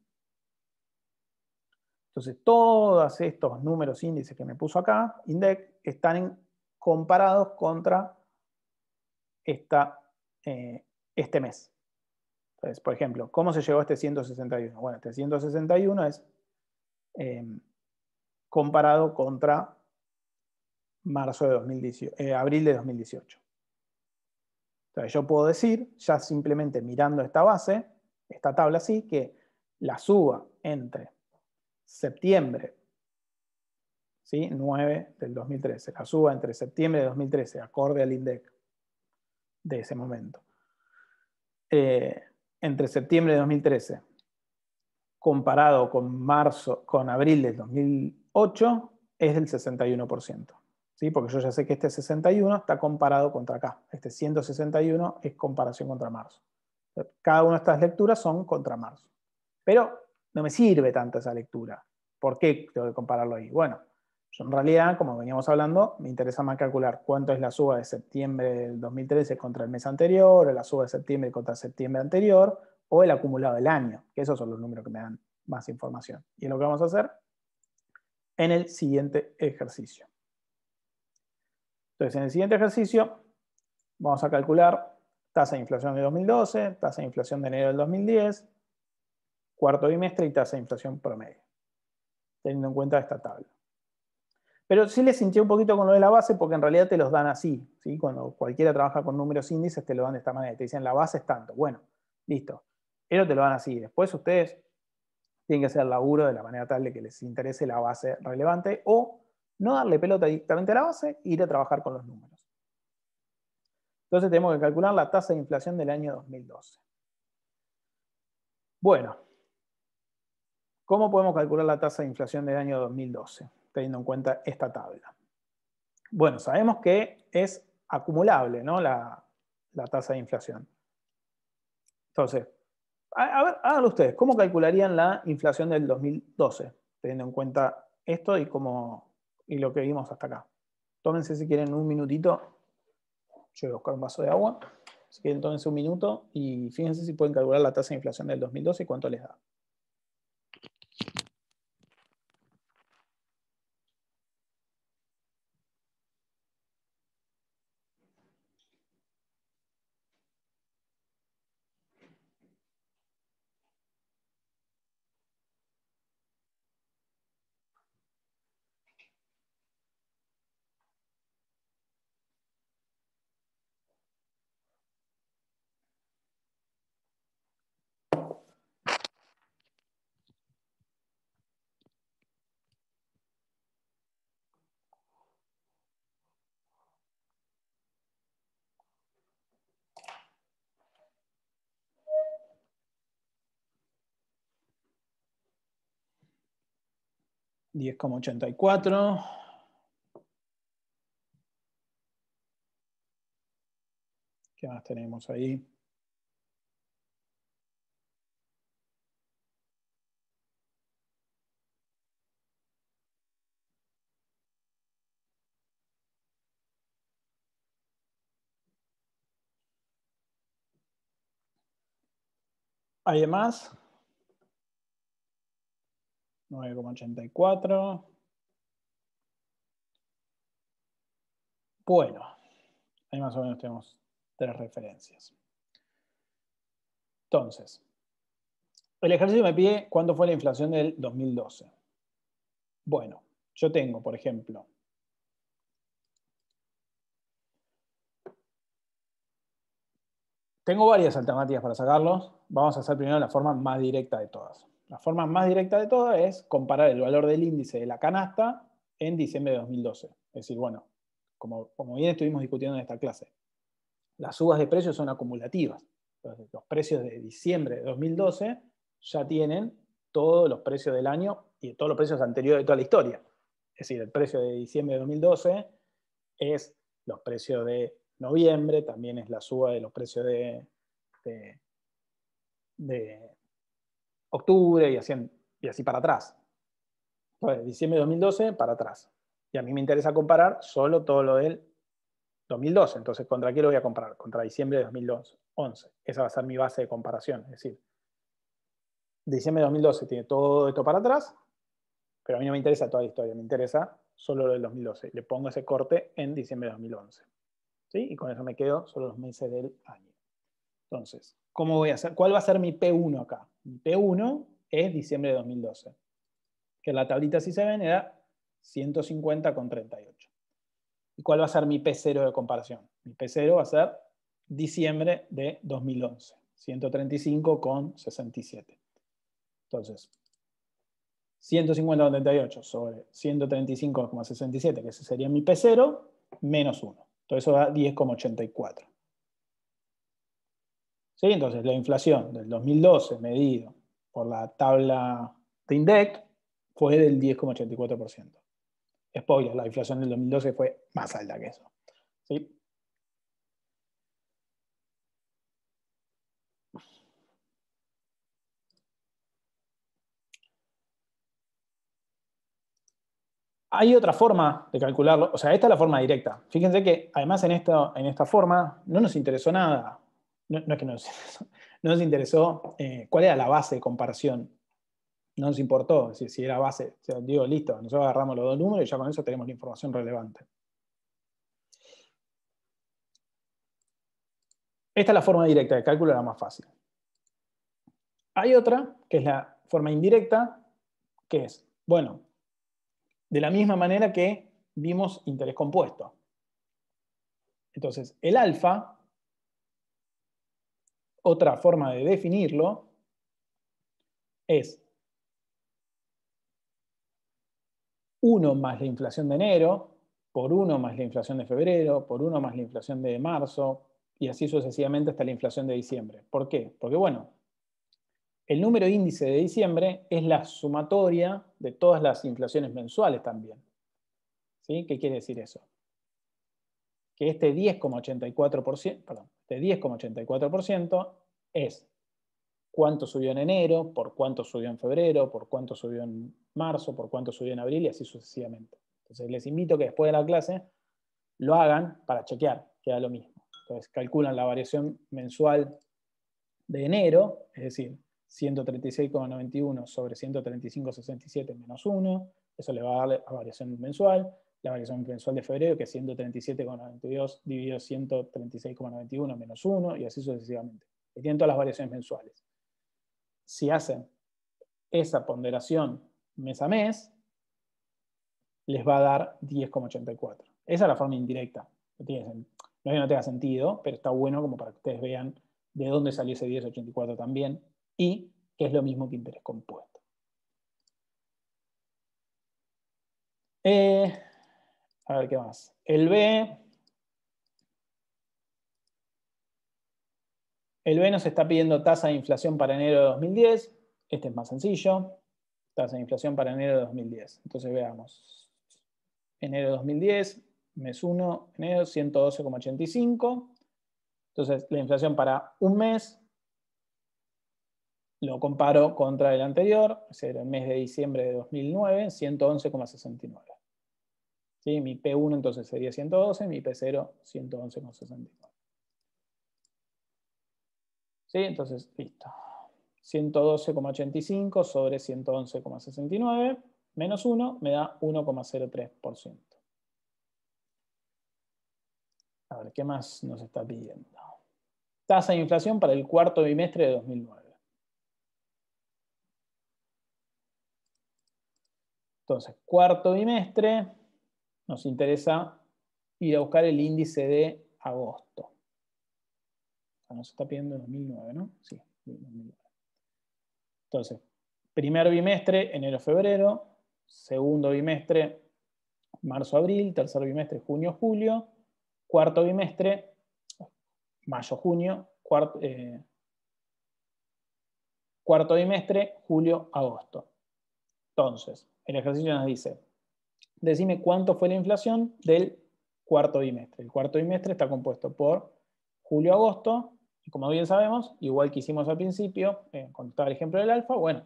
Entonces todos estos números índices que me puso acá, INDEC, están comparados contra este mes. Entonces, por ejemplo, ¿cómo se llegó a este 161? Bueno, este 161 es comparado contra marzo de 2018, abril de 2018. Entonces yo puedo decir, ya simplemente mirando esta base, esta tabla así, que la suba entre septiembre, ¿sí? 9 del 2013, la suba entre septiembre de 2013, acorde al INDEC de ese momento, entre septiembre de 2013 comparado con abril del 2008 es del 61%. ¿Sí? Porque yo ya sé que este 61 está comparado contra acá. Este 161 es comparación contra marzo. Cada una de estas lecturas son contra marzo. Pero no me sirve tanto esa lectura. ¿Por qué tengo que compararlo ahí? Bueno, yo en realidad, como veníamos hablando, me interesa más calcular cuánto es la suba de septiembre del 2013 contra el mes anterior, o la suba de septiembre contra septiembre anterior, o el acumulado del año, que esos son los números que me dan más información. Y es lo que vamos a hacer en el siguiente ejercicio. Entonces, en el siguiente ejercicio vamos a calcular tasa de inflación de 2012, tasa de inflación de enero del 2010, cuarto bimestre y tasa de inflación promedio, teniendo en cuenta esta tabla. Pero sí les sintió un poquito con lo de la base porque en realidad te los dan así, ¿sí? Cuando cualquiera trabaja con números índices te lo dan de esta manera, te dicen la base es tanto. Bueno, listo. Pero te lo dan así. Después ustedes tienen que hacer el laburo de la manera tal de que les interese la base relevante o no darle pelota directamente a la base e ir a trabajar con los números. Entonces tenemos que calcular la tasa de inflación del año 2012. Bueno, ¿cómo podemos calcular la tasa de inflación del año 2012? Teniendo en cuenta esta tabla. Bueno, sabemos que es acumulable, ¿no? La tasa de inflación. Entonces, a ver, háganlo ustedes. ¿Cómo calcularían la inflación del 2012? Teniendo en cuenta esto y lo que vimos hasta acá. Tómense si quieren un minutito. Yo voy a buscar un vaso de agua. Si quieren, tómense un minuto y fíjense si pueden calcular la tasa de inflación del 2012 y cuánto les da. 10,84. ¿Qué más tenemos ahí? ¿Hay más? 9,84. Bueno, ahí más o menos tenemos 3 referencias. Entonces, el ejercicio me pide cuánto fue la inflación del 2012. Bueno, yo tengo, por ejemplo, tengo varias alternativas para sacarlos. Vamos a hacer primero la forma más directa de todas. La forma más directa de todas es comparar el valor del índice de la canasta en diciembre de 2012. Es decir, bueno, como bien estuvimos discutiendo en esta clase, las subas de precios son acumulativas. Entonces, los precios de diciembre de 2012 ya tienen todos los precios del año y todos los precios anteriores de toda la historia. Es decir, el precio de diciembre de 2012 es los precios de noviembre, también es la suba de los precios de octubre y así para atrás. Entonces, diciembre de 2012 para atrás. Y a mí me interesa comparar solo todo lo del 2012. Entonces, ¿contra qué lo voy a comparar? Contra diciembre de 2011. Esa va a ser mi base de comparación. Es decir, diciembre de 2012 tiene todo esto para atrás, pero a mí no me interesa toda la historia, me interesa solo lo del 2012. Le pongo ese corte en diciembre de 2011. ¿Sí? Y con eso me quedo solo los meses del año. Entonces, ¿cómo voy a hacer? ¿Cuál va a ser mi P1 acá? Mi P1 es diciembre de 2012, que en la tablita, si se ven, era 150,38. ¿Y cuál va a ser mi P0 de comparación? Mi P0 va a ser diciembre de 2011, 135,67. Entonces, 150,38 sobre 135,67, que ese sería mi P0, menos 1. Entonces eso da 10,84. ¿Sí? Entonces la inflación del 2012 medido por la tabla de INDEC fue del 10,84%. Spoiler, la inflación del 2012 fue más alta que eso. ¿Sí? Hay otra forma de calcularlo, o sea, esta es la forma directa. Fíjense que además en esta forma no nos interesó nada. No es que no nos interesó cuál era la base de comparación. No nos importó si era base. O sea, digo, listo, nosotros agarramos los dos números y ya con eso tenemos la información relevante. Esta es la forma directa de cálculo, la más fácil. Hay otra, que es la forma indirecta, que es, bueno, de la misma manera que vimos interés compuesto. Entonces, el alfa, otra forma de definirlo, es 1 más la inflación de enero, por 1 más la inflación de febrero, por 1 más la inflación de marzo, y así sucesivamente hasta la inflación de diciembre. ¿Por qué? Porque, bueno, el número índice de diciembre es la sumatoria de todas las inflaciones mensuales también. ¿Sí? ¿Qué quiere decir eso? Que este 10,84% es cuánto subió en enero, por cuánto subió en febrero, por cuánto subió en marzo, por cuánto subió en abril y así sucesivamente. Entonces les invito a que después de la clase lo hagan para chequear, que da lo mismo. Entonces calculan la variación mensual de enero, es decir, 136,91 sobre 135,67 menos 1, eso le va a dar la variación mensual. La variación mensual de febrero, que es 137,92 dividido 136,91 menos 1, y así sucesivamente. Y tienen todas las variaciones mensuales. Si hacen esa ponderación mes a mes, les va a dar 10,84. Esa es la forma indirecta. No es que no tenga sentido, pero está bueno como para que ustedes vean de dónde salió ese 10,84 también y que es lo mismo que interés compuesto. A ver qué más. El B nos está pidiendo tasa de inflación para enero de 2010. Este es más sencillo. Tasa de inflación para enero de 2010. Entonces veamos. Enero de 2010, mes 1, enero, 112,85. Entonces la inflación para un mes lo comparo contra el anterior, es el mes de diciembre de 2009, 111,69. ¿Sí? Mi P1 entonces sería 112, mi P0 111,69. ¿Sí? Entonces, listo. 112,85 sobre 111,69 menos 1 me da 1,03%. A ver, ¿qué más nos está pidiendo? Tasa de inflación para el cuarto bimestre de 2009. Entonces, cuarto bimestre, nos interesa ir a buscar el índice de agosto. Nos está pidiendo 2009, ¿no? Sí, 2009. Entonces, primer bimestre, enero-febrero. Segundo bimestre, marzo-abril. Tercer bimestre, junio-julio. Cuarto bimestre, mayo-junio. Cuarto bimestre, julio-agosto. Entonces, el ejercicio nos dice, decime cuánto fue la inflación del cuarto bimestre. El cuarto bimestre está compuesto por julio-agosto, y como bien sabemos, igual que hicimos al principio, cuando estaba el ejemplo del alfa, bueno,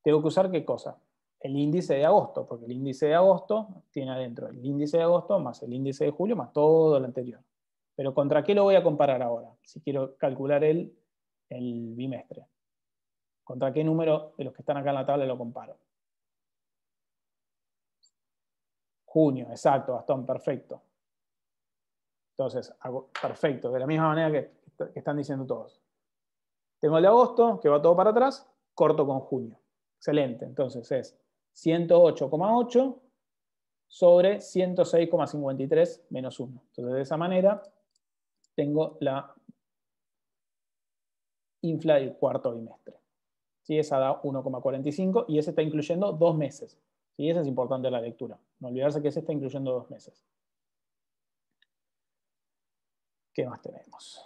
tengo que usar ¿qué cosa? El índice de agosto, porque el índice de agosto tiene adentro el índice de agosto más el índice de julio más todo lo anterior. Pero ¿contra qué lo voy a comparar ahora? Si quiero calcular el bimestre. ¿Contra qué número de los que están acá en la tabla lo comparo? Junio, exacto, Gastón, perfecto. Entonces, perfecto, de la misma manera que están diciendo todos. Tengo el de agosto, que va todo para atrás, corto con junio. Excelente, entonces es 108,8 sobre 106,53 menos 1. Entonces, de esa manera, tengo la infla del cuarto bimestre. ¿Sí? Esa da 1,45 y ese está incluyendo 2 meses. ¿Sí? Esa es importante la lectura. No olvidarse que ese está incluyendo 2 meses. ¿Qué más tenemos?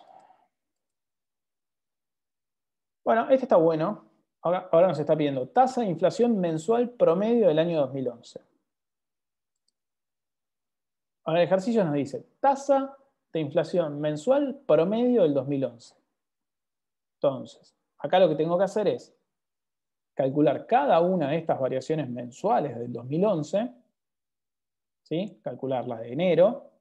Bueno, este está bueno. Ahora nos está pidiendo tasa de inflación mensual promedio del año 2011. Ahora el ejercicio nos dice tasa de inflación mensual promedio del 2011. Entonces, acá lo que tengo que hacer es calcular cada una de estas variaciones mensuales del 2011, ¿sí? Calcular la de enero.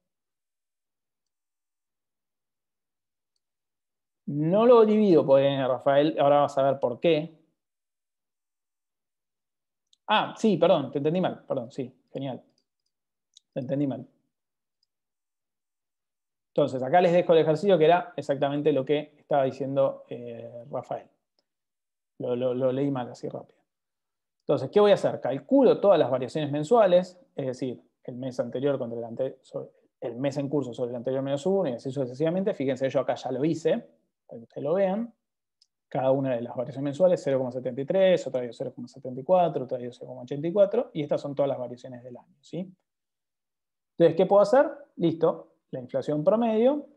No lo divido por N, Rafael, ahora vas a ver por qué. Ah, sí, perdón, te entendí mal, perdón, sí, genial. Te entendí mal. Entonces, acá les dejo el ejercicio que era exactamente lo que estaba diciendo Rafael. Lo leí mal así rápido. Entonces, ¿qué voy a hacer? Calculo todas las variaciones mensuales, es decir, el mes anterior contra el mes en curso sobre el anterior menos 1 y así sucesivamente. Fíjense, yo acá ya lo hice, para que ustedes lo vean. Cada una de las variaciones mensuales, 0,73, otra dio 0,74, otra dio 0,84, y estas son todas las variaciones del año, ¿sí? Entonces, ¿qué puedo hacer? Listo, la inflación promedio,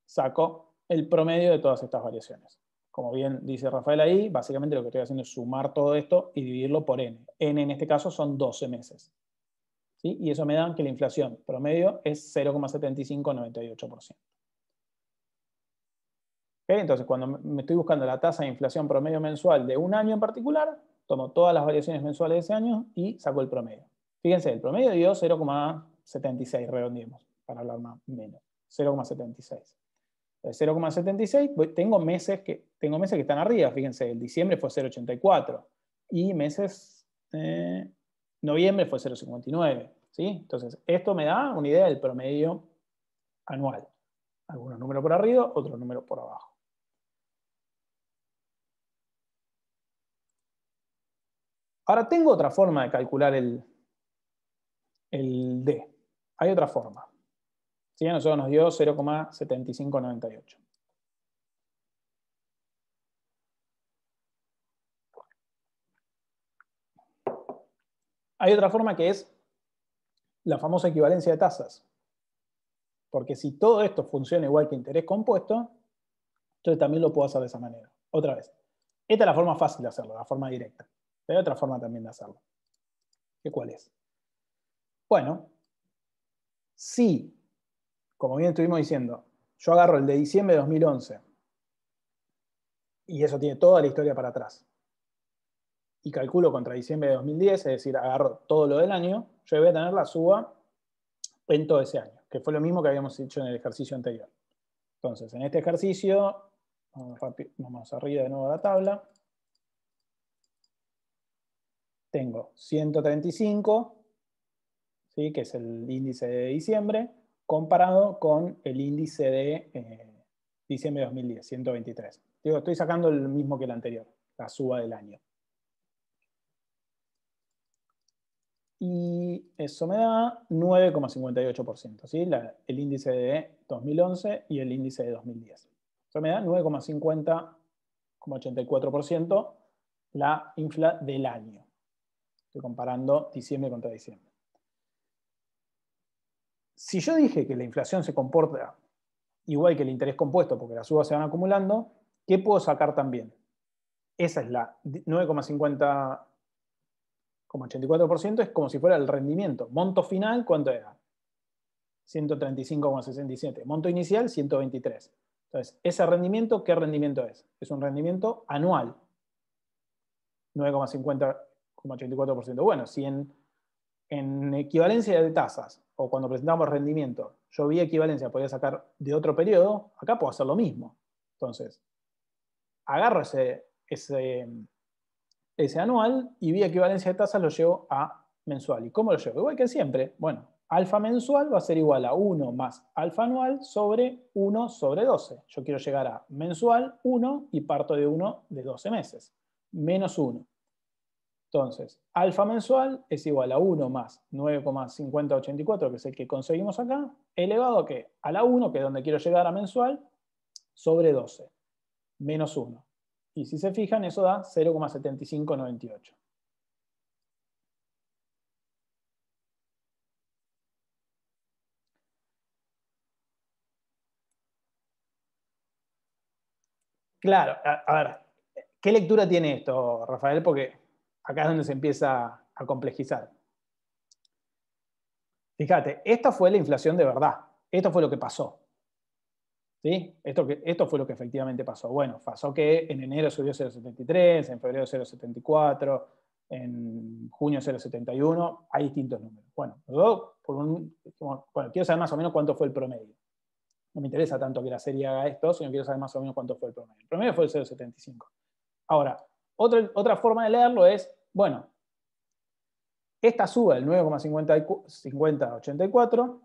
saco el promedio de todas estas variaciones. Como bien dice Rafael ahí, básicamente lo que estoy haciendo es sumar todo esto y dividirlo por n. N en este caso son 12 meses. ¿Sí? Y eso me da que la inflación promedio es 0,7598%. ¿Okay? Entonces, cuando me estoy buscando la tasa de inflación promedio mensual de un año en particular, tomo todas las variaciones mensuales de ese año y saco el promedio. Fíjense, el promedio dio 0,76, redondeemos, para hablar más menos. 0,76. 0,76, tengo meses que están arriba, fíjense, el diciembre fue 0,84 y meses, noviembre fue 0,59, ¿sí? Entonces, esto me da una idea del promedio anual. Algunos números por arriba, otros números por abajo. Ahora, tengo otra forma de calcular el D. Hay otra forma. ¿Sí? A nosotros nos dio 0,7598. Hay otra forma que es la famosa equivalencia de tasas. Porque si todo esto funciona igual que interés compuesto, entonces también lo puedo hacer de esa manera. Otra vez. Esta es la forma fácil de hacerlo, la forma directa. Pero hay otra forma también de hacerlo. ¿Qué cuál es? Bueno, si, como bien estuvimos diciendo, yo agarro el de diciembre de 2011 y eso tiene toda la historia para atrás, y calculo contra diciembre de 2010, es decir, agarro todo lo del año, yo voy a tener la suba en todo ese año, que fue lo mismo que habíamos hecho en el ejercicio anterior. Entonces, en este ejercicio, vamos arriba de nuevo a la tabla, tengo 135, ¿sí? Que es el índice de diciembre, comparado con el índice de diciembre de 2010, 123. Digo, estoy sacando el mismo que el anterior, la suba del año. Y eso me da 9,58%, ¿sí? El índice de 2011 y el índice de 2010. Eso me da 9,84% la infla del año. Estoy comparando diciembre contra diciembre. Si yo dije que la inflación se comporta igual que el interés compuesto, porque las uvas se van acumulando, ¿qué puedo sacar también? Esa es la 9,84%, es como si fuera el rendimiento. Monto final, ¿cuánto era? 135,67. Monto inicial, 123. Entonces, ese rendimiento, ¿qué rendimiento es? Es un rendimiento anual. 9,84%. Bueno, si en equivalencia de tasas, o cuando presentamos rendimiento, yo vi equivalencia, podía sacar de otro periodo, acá puedo hacer lo mismo. Entonces, agarro ese anual y vi equivalencia de tasas, lo llevo a mensual. ¿Y cómo lo llevo? Igual que siempre. Bueno, alfa mensual va a ser igual a 1 más alfa anual sobre 1 sobre 12. Yo quiero llegar a mensual 1 y parto de 1 de 12 meses. Menos 1. Entonces, alfa mensual es igual a 1 más 9,5084, que es el que conseguimos acá, elevado a ¿qué? A la 1, que es donde quiero llegar a mensual, sobre 12, menos 1. Y si se fijan, eso da 0,7598. Claro, a ver, ¿qué lectura tiene esto, Rafael? Porque acá es donde se empieza a complejizar. Fíjate, esta fue la inflación de verdad. Esto fue lo que pasó. ¿Sí? Esto fue lo que efectivamente pasó. Bueno, pasó que en enero subió 0,73, en febrero 0,74, en junio 0,71, hay distintos números. Bueno, quiero saber más o menos cuánto fue el promedio. No me interesa tanto que la serie haga esto, sino quiero saber más o menos cuánto fue el promedio. El promedio fue el 0,75. Ahora, otra forma de leerlo es, bueno, esta suba del 9,5084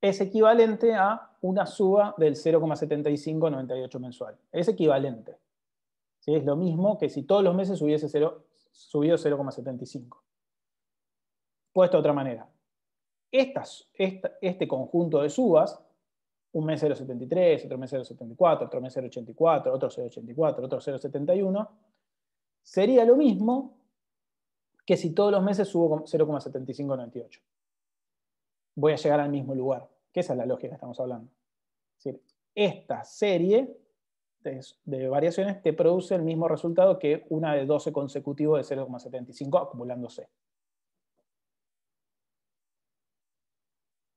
es equivalente a una suba del 0,7598 mensual. Es equivalente. ¿Sí? Es lo mismo que si todos los meses hubiese subido 0,75. Puesto de otra manera, este conjunto de subas, un mes 0,73, otro mes 0,74, otro mes 0,84, otro 0,84, otro 0,71, sería lo mismo que si todos los meses subo 0,7598. Voy a llegar al mismo lugar, que esa es la lógica que estamos hablando. Es decir, esta serie de variaciones te produce el mismo resultado que una de 12 consecutivos de 0,75 acumulándose.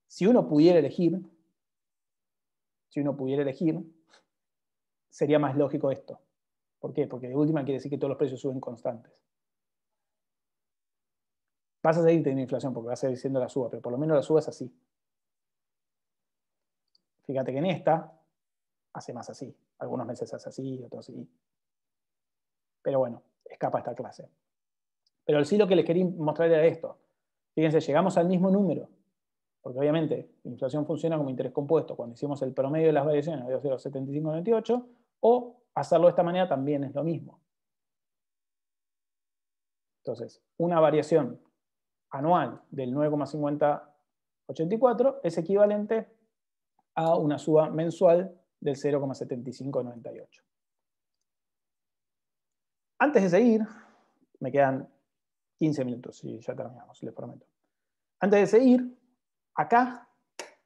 Si uno pudiera elegir, sería más lógico esto. ¿Por qué? Porque de última quiere decir que todos los precios suben constantes. Vas a seguir teniendo inflación porque va a seguir siendo la suba, pero por lo menos la suba es así. Fíjate que en esta hace más así. Algunos meses hace así, otros así. Pero bueno, escapa esta clase. Pero sí lo que les quería mostrar era esto. Fíjense, llegamos al mismo número. Porque obviamente la inflación funciona como interés compuesto. Cuando hicimos el promedio de las variaciones de 0,7598, o hacerlo de esta manera también es lo mismo. Entonces, una variación anual del 9,5084 es equivalente a una suba mensual del 0,7598. Antes de seguir, me quedan 15 minutos y ya terminamos, les prometo. Antes de seguir, acá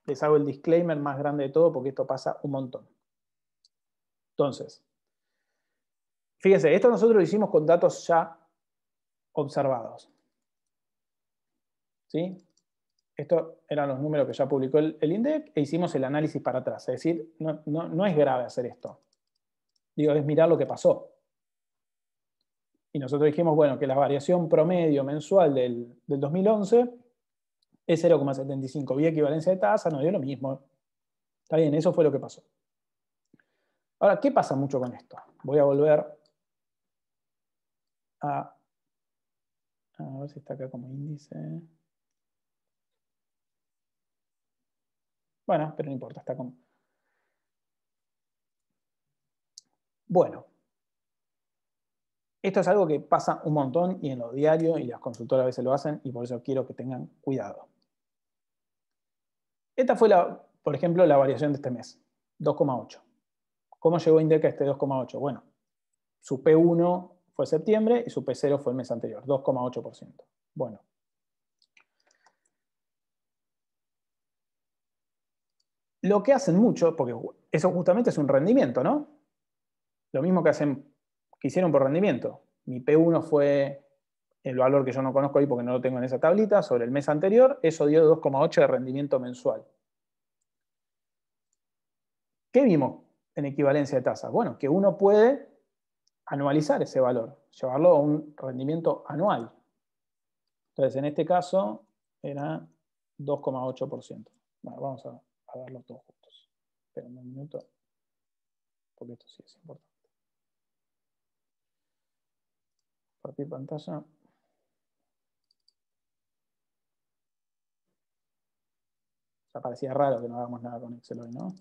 les hago el disclaimer más grande de todo porque esto pasa un montón. Entonces, fíjense, esto nosotros lo hicimos con datos ya observados. ¿Sí? Estos eran los números que ya publicó el INDEC e hicimos el análisis para atrás. Es decir, no es grave hacer esto. Digo, es mirar lo que pasó. Y nosotros dijimos, bueno, que la variación promedio mensual del 2011 es 0,75. Vi equivalencia de tasa, nos dio lo mismo. Está bien, eso fue lo que pasó. Ahora, ¿qué pasa mucho con esto? Voy a volver a ver si está acá como índice. Bueno, pero no importa, está como... Bueno, esto es algo que pasa un montón y en los diarios y las consultoras a veces lo hacen y por eso quiero que tengan cuidado. Esta fue, por ejemplo, la variación de este mes, 2,8. ¿Cómo llegó INDEC a este 2,8? Bueno, su P1 fue septiembre y su P0 fue el mes anterior, 2,8%. Bueno. Lo que hacen mucho, porque eso justamente es un rendimiento, ¿no? Lo mismo que hicieron por rendimiento. Mi P1 fue el valor que yo no conozco ahí porque no lo tengo en esa tablita, sobre el mes anterior, eso dio 2,8 de rendimiento mensual. ¿Qué vimos en equivalencia de tasas? Bueno, que uno puede anualizar ese valor, llevarlo a un rendimiento anual. Entonces, en este caso, era 2,8%. Bueno, vamos a verlos todos juntos. Esperen un minuto, porque esto sí es importante. Compartir pantalla. Ya parecía raro que no hagamos nada con Excel hoy, ¿no?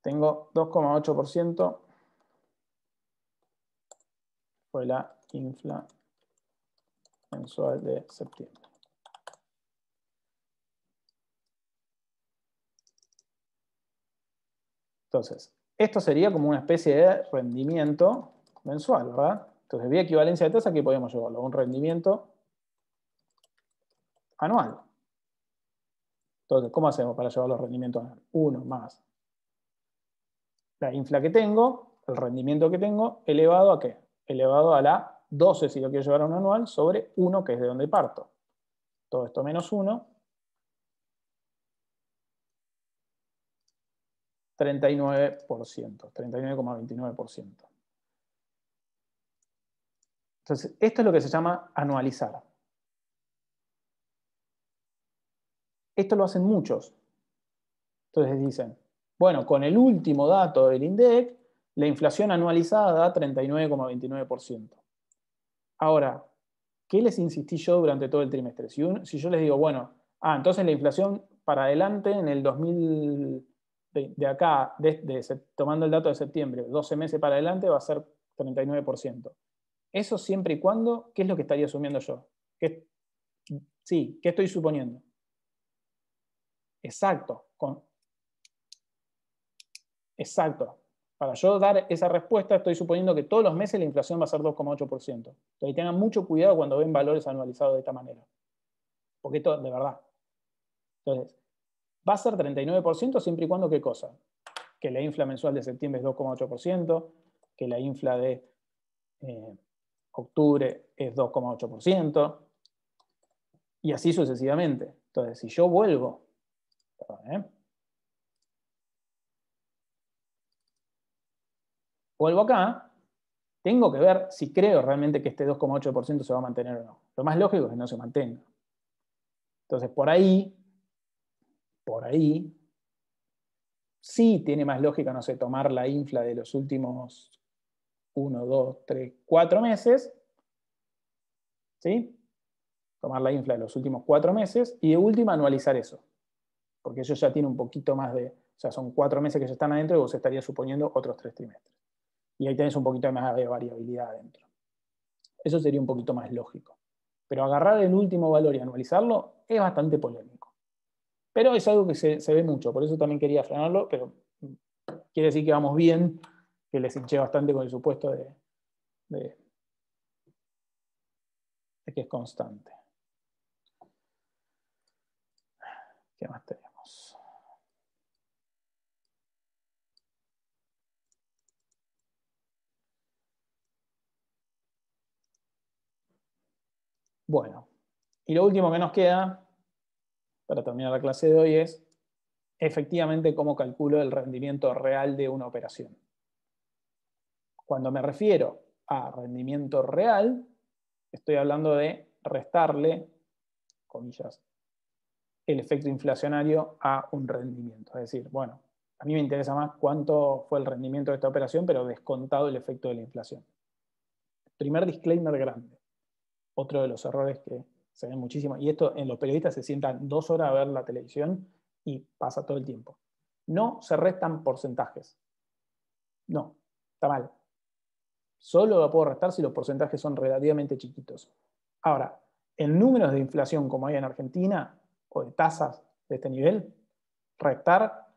Tengo 2,8%. Fue la infla mensual de septiembre. Entonces, esto sería como una especie de rendimiento mensual, ¿verdad? Entonces, vía equivalencia de tasa, aquí podemos llevarlo a un rendimiento anual. Entonces, ¿cómo hacemos para llevar los rendimientos anuales? 1 más la infla que tengo, el rendimiento que tengo, elevado a ¿qué? Elevado a la 12, si lo quiero llevar a un anual, sobre 1, que es de donde parto. Todo esto menos 1, 39%, 39,29%. Entonces, esto es lo que se llama anualizar. Esto lo hacen muchos. Entonces dicen, bueno, con el último dato del INDEC, la inflación anualizada da 39,29%. Ahora, ¿qué les insistí yo durante todo el trimestre? Si yo les digo, bueno, entonces la inflación para adelante en el 2000, de acá, tomando el dato de septiembre, 12 meses para adelante va a ser 39%. Eso siempre y cuando, ¿qué es lo que estaría asumiendo yo? Sí, ¿qué estoy suponiendo? Exacto, exacto. Para yo dar esa respuesta estoy suponiendo que todos los meses la inflación va a ser 2,8%. Entonces tengan mucho cuidado cuando ven valores anualizados de esta manera. Porque esto, de verdad. Entonces, va a ser 39% siempre y cuando, ¿qué cosa? Que la infla mensual de septiembre es 2,8%, que la infla de octubre es 2,8%, y así sucesivamente. Entonces, si yo vuelvo, perdón, vuelvo acá, tengo que ver si creo realmente que este 2,8% se va a mantener o no. Lo más lógico es que no se mantenga. Entonces, por ahí, sí tiene más lógica, no sé, tomar la infla de los últimos 1, 2, 3, 4 meses, ¿sí? Tomar la infla de los últimos 4 meses y de última anualizar eso. Porque eso ya tiene un poquito más de, o sea, son 4 meses que ya están adentro y vos estarías suponiendo otros 3 trimestres. Y ahí tenés un poquito más de variabilidad adentro. Eso sería un poquito más lógico. Pero agarrar el último valor y anualizarlo es bastante polémico. Pero es algo que se ve mucho, por eso también quería frenarlo, pero quiere decir que vamos bien, que les hinché bastante con el supuesto de que es constante. ¿Qué más tenemos? Bueno, y lo último que nos queda para terminar la clase de hoy es efectivamente cómo calculo el rendimiento real de una operación. Cuando me refiero a rendimiento real, estoy hablando de restarle, comillas, el efecto inflacionario a un rendimiento. Es decir, bueno, a mí me interesa más cuánto fue el rendimiento de esta operación, pero descontado el efecto de la inflación. Primer disclaimer grande. Otro de los errores que se ven muchísimo, y esto en los periodistas se sientan 2 horas a ver la televisión y pasa todo el tiempo. No se restan porcentajes. No, está mal. Solo lo puedo restar si los porcentajes son relativamente chiquitos. Ahora, en números de inflación como hay en Argentina, o de tasas de este nivel, restar,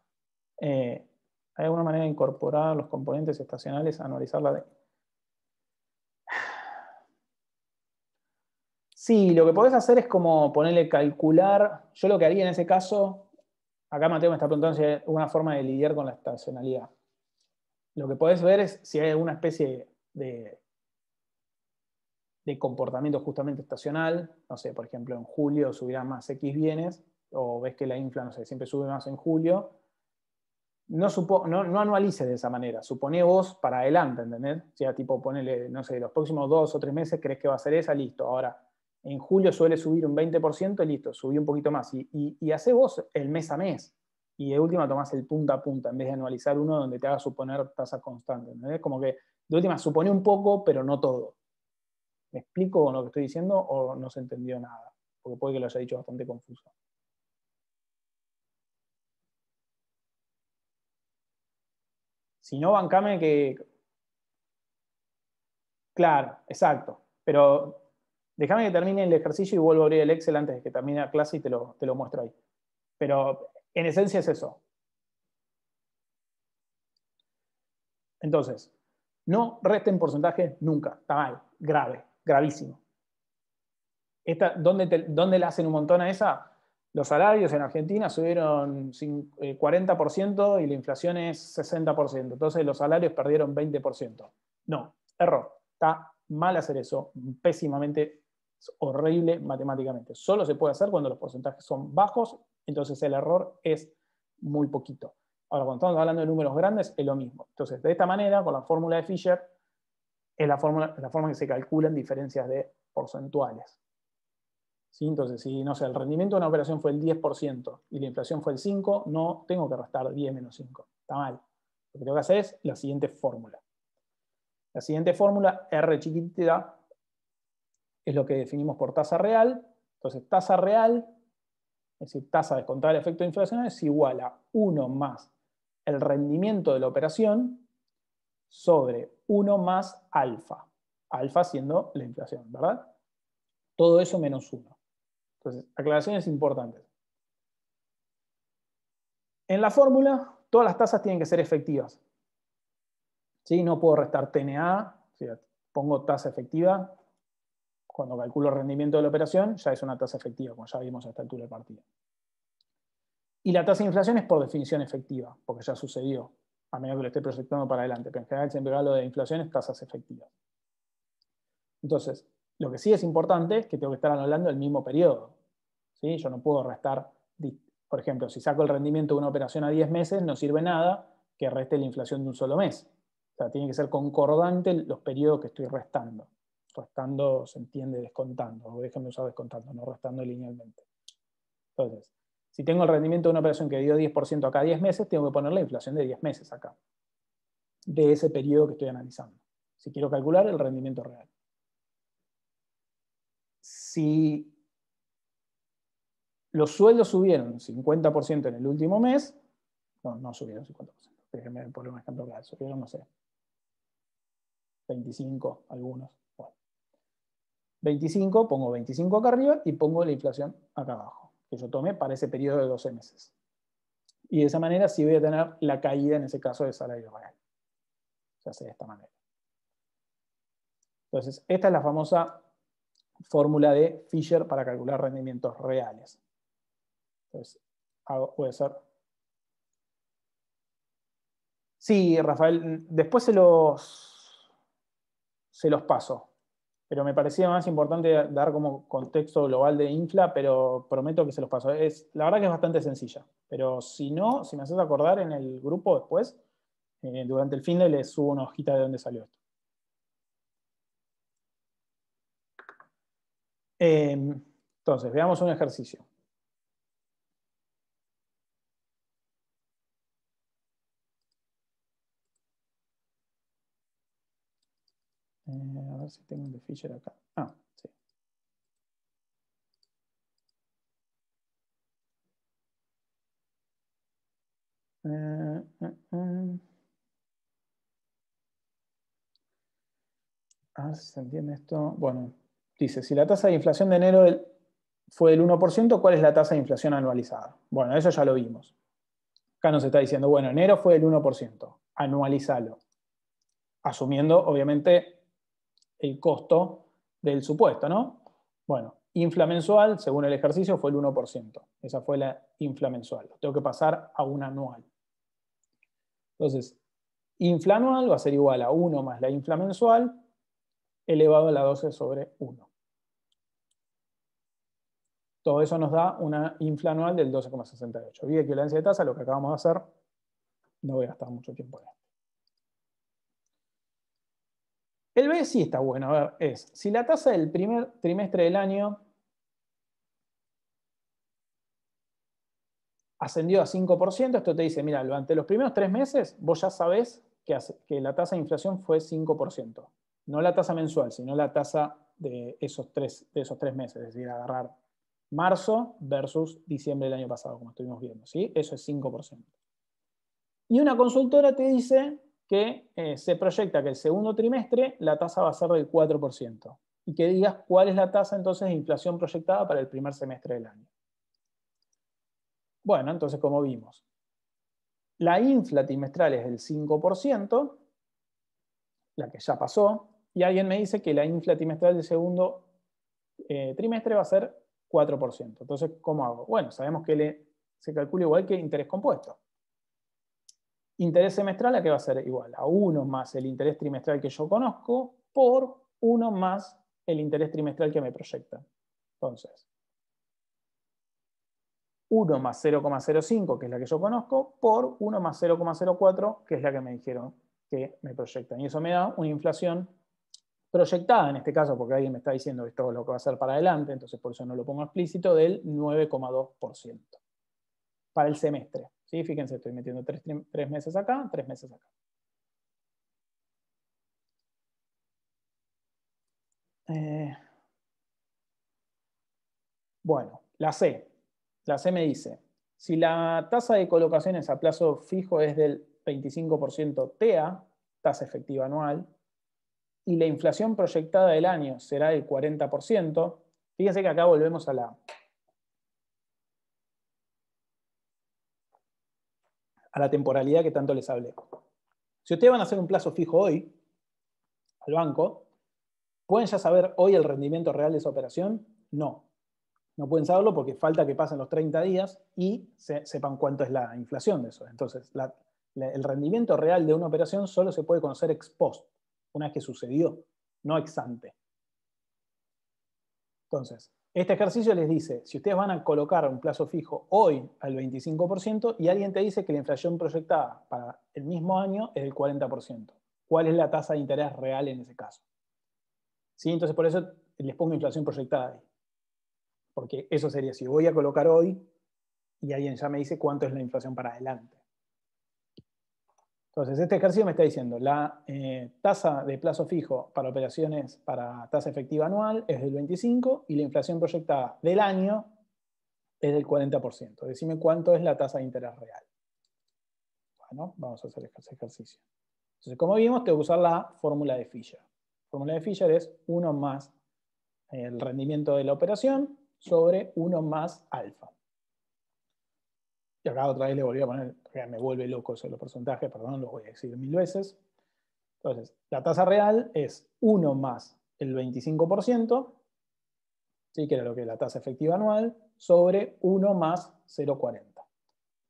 ¿hay alguna manera de incorporar los componentes estacionales, analizarla de... Sí, lo que podés hacer es como ponerle calcular. Yo lo que haría en ese caso, acá Mateo me está preguntando si hay una forma de lidiar con la estacionalidad. Lo que podés ver es si hay alguna especie de comportamiento justamente estacional. No sé, por ejemplo, en julio subirán más X bienes, o ves que la infla, no sé, siempre sube más en julio. No anualices de esa manera. Suponé vos para adelante, ¿entendés? O sea, tipo, ponele, no sé, los próximos 2 o 3 meses crees que va a ser esa, listo. Ahora, en julio suele subir un 20%, listo, subí un poquito más. Y hacé vos el mes a mes. Y de última tomás el punta a punta, en vez de anualizar uno donde te haga suponer tasa constante. ¿Entendés? Como que de última supone un poco, pero no todo. ¿Me explico con lo que estoy diciendo o no se entendió nada? Porque puede que lo haya dicho bastante confuso. Si no, bancame que... Claro, exacto. Pero déjame que termine el ejercicio y vuelvo a abrir el Excel antes de que termine la clase y te lo muestro ahí. Pero en esencia es eso. Entonces, no resten porcentaje nunca. Está mal. Grave. Gravísimo. ¿Dónde la hacen un montón a esa? Los salarios en Argentina subieron 40% y la inflación es 60%. Entonces los salarios perdieron 20%. No, error. Está mal hacer eso, pésimamente, horrible matemáticamente. Solo se puede hacer cuando los porcentajes son bajos, entonces el error es muy poquito. Ahora, cuando estamos hablando de números grandes, es lo mismo. Entonces, de esta manera, con la fórmula de Fisher, es la forma que se calculan diferencias de porcentuales. ¿Sí? Entonces, si no sé, el rendimiento de una operación fue el 10% y la inflación fue el 5%, no tengo que restar 10 menos 5. Está mal. Lo que tengo que hacer es la siguiente fórmula. La siguiente fórmula, R chiquitita, es lo que definimos por tasa real. Entonces, tasa real, es decir, tasa descontada del efecto de inflación, es igual a 1 más el rendimiento de la operación sobre 1 más alfa. Alfa siendo la inflación, ¿verdad? Todo eso menos 1. Entonces, aclaraciones importantes. En la fórmula, todas las tasas tienen que ser efectivas. ¿Sí? No puedo restar TNA, o sea, pongo tasa efectiva. Cuando calculo el rendimiento de la operación, ya es una tasa efectiva, como ya vimos a esta altura del partido. Y la tasa de inflación es por definición efectiva, porque ya sucedió, a menos que lo esté proyectando para adelante. Pero en general siempre hablo de inflación es tasas efectivas. Entonces, lo que sí es importante es que tengo que estar hablando del mismo periodo. ¿Sí? Yo no puedo restar, por ejemplo, si saco el rendimiento de una operación a 10 meses, no sirve nada que reste la inflación de un solo mes. O sea, tiene que ser concordante los periodos que estoy restando. Restando se entiende descontando, o déjenme usar descontando, no restando linealmente. Entonces, si tengo el rendimiento de una operación que dio 10% acá a 10 meses, tengo que poner la inflación de 10 meses acá, de ese periodo que estoy analizando, si quiero calcular el rendimiento real. Si los sueldos subieron 50% en el último mes, no subieron 50%, déjenme poner un ejemplo claro, subieron, no sé, 25 algunos. Bueno, 25, pongo 25 acá arriba y pongo la inflación acá abajo, que yo tomé para ese periodo de 12 meses. Y de esa manera sí voy a tener la caída en ese caso de salario real. Se hace de esta manera. Entonces, esta es la famosa fórmula de Fisher para calcular rendimientos reales. Entonces, voy a hacer... Sí, Rafael, después se los paso. pero me parecía más importante dar como contexto global de infla, pero prometo que se los paso. La verdad que es bastante sencilla, pero si no, si me haces acordar en el grupo después, durante el fin de les subo una hojita de dónde salió esto. Entonces, veamos un ejercicio. A ver si tengo el de Fisher acá. Ah, sí. A ver si se entiende esto. Bueno, dice, si la tasa de inflación de enero fue del 1%, ¿cuál es la tasa de inflación anualizada? Bueno, eso ya lo vimos. Acá nos está diciendo, bueno, enero fue del 1%, anualizalo. Asumiendo, obviamente, el costo del supuesto, ¿no? Bueno, infla mensual, según el ejercicio, fue el 1%. Esa fue la infla mensual. Lo tengo que pasar a un anual. Entonces, infla anual va a ser igual a 1 más la infla mensual elevado a la 12 sobre 1. Todo eso nos da una infla anual del 12,68. Vida equivalencia de tasa, lo que acabamos de hacer. No voy a gastar mucho tiempo en esto. El B sí está bueno. A ver, es, si la tasa del primer trimestre del año ascendió a 5%, esto te dice, mira, durante los primeros 3 meses vos ya sabés que la tasa de inflación fue 5%. No la tasa mensual, sino la tasa de esos 3 meses. Es decir, agarrar marzo versus diciembre del año pasado, como estuvimos viendo. ¿Sí? Eso es 5%. Y una consultora te dice que se proyecta que el segundo trimestre la tasa va a ser del 4%. Y que digas cuál es la tasa entonces de inflación proyectada para el primer semestre del año. Bueno, entonces como vimos, la infla trimestral es del 5%, la que ya pasó, y alguien me dice que la infla trimestral del segundo trimestre va a ser 4%. Entonces, ¿cómo hago? Bueno, sabemos que se calcula igual que interés compuesto. Interés semestral, ¿a qué va a ser? Igual a 1 más el interés trimestral que yo conozco por 1 más el interés trimestral que me proyecta. Entonces, 1 más 0,05, que es la que yo conozco, por 1 más 0,04, que es la que me dijeron que me proyectan. Y eso me da una inflación proyectada, en este caso, porque alguien me está diciendo que esto es lo que va a ser para adelante, entonces por eso no lo pongo explícito, del 9,2% para el semestre. ¿Sí? Fíjense, estoy metiendo 3 meses acá, 3 meses acá. Bueno, la C. La C me dice, si la tasa de colocaciones a plazo fijo es del 25% TEA, tasa efectiva anual, y la inflación proyectada del año será del 40%, fíjense que acá volvemos a la temporalidad que tanto les hablé. Si ustedes van a hacer un plazo fijo hoy al banco, ¿pueden ya saber hoy el rendimiento real de esa operación? No. No pueden saberlo porque falta que pasen los 30 días y sepan cuánto es la inflación de eso. Entonces, el rendimiento real de una operación solo se puede conocer ex post, una vez que sucedió, no ex ante. Entonces, este ejercicio les dice, si ustedes van a colocar un plazo fijo hoy al 25% y alguien te dice que la inflación proyectada para el mismo año es del 40%, ¿cuál es la tasa de interés real en ese caso? ¿Sí? Entonces, por eso les pongo inflación proyectada ahí. Porque eso sería, si voy a colocar hoy y alguien ya me dice cuánto es la inflación para adelante. Entonces, este ejercicio me está diciendo, la tasa de plazo fijo para operaciones para tasa efectiva anual es del 25% y la inflación proyectada del año es del 40%. Decime cuánto es la tasa de interés real. Bueno, vamos a hacer ese ejercicio. Entonces, como vimos, tengo que usar la fórmula de Fisher. La fórmula de Fisher es 1 más el rendimiento de la operación sobre 1 más alfa. Y acá otra vez le volví a poner, que me vuelve loco eso de los porcentajes, perdón, lo voy a decir 1000 veces. Entonces, la tasa real es 1 más el 25%, ¿sí? Que era lo que es la tasa efectiva anual, sobre 1 más 0,40.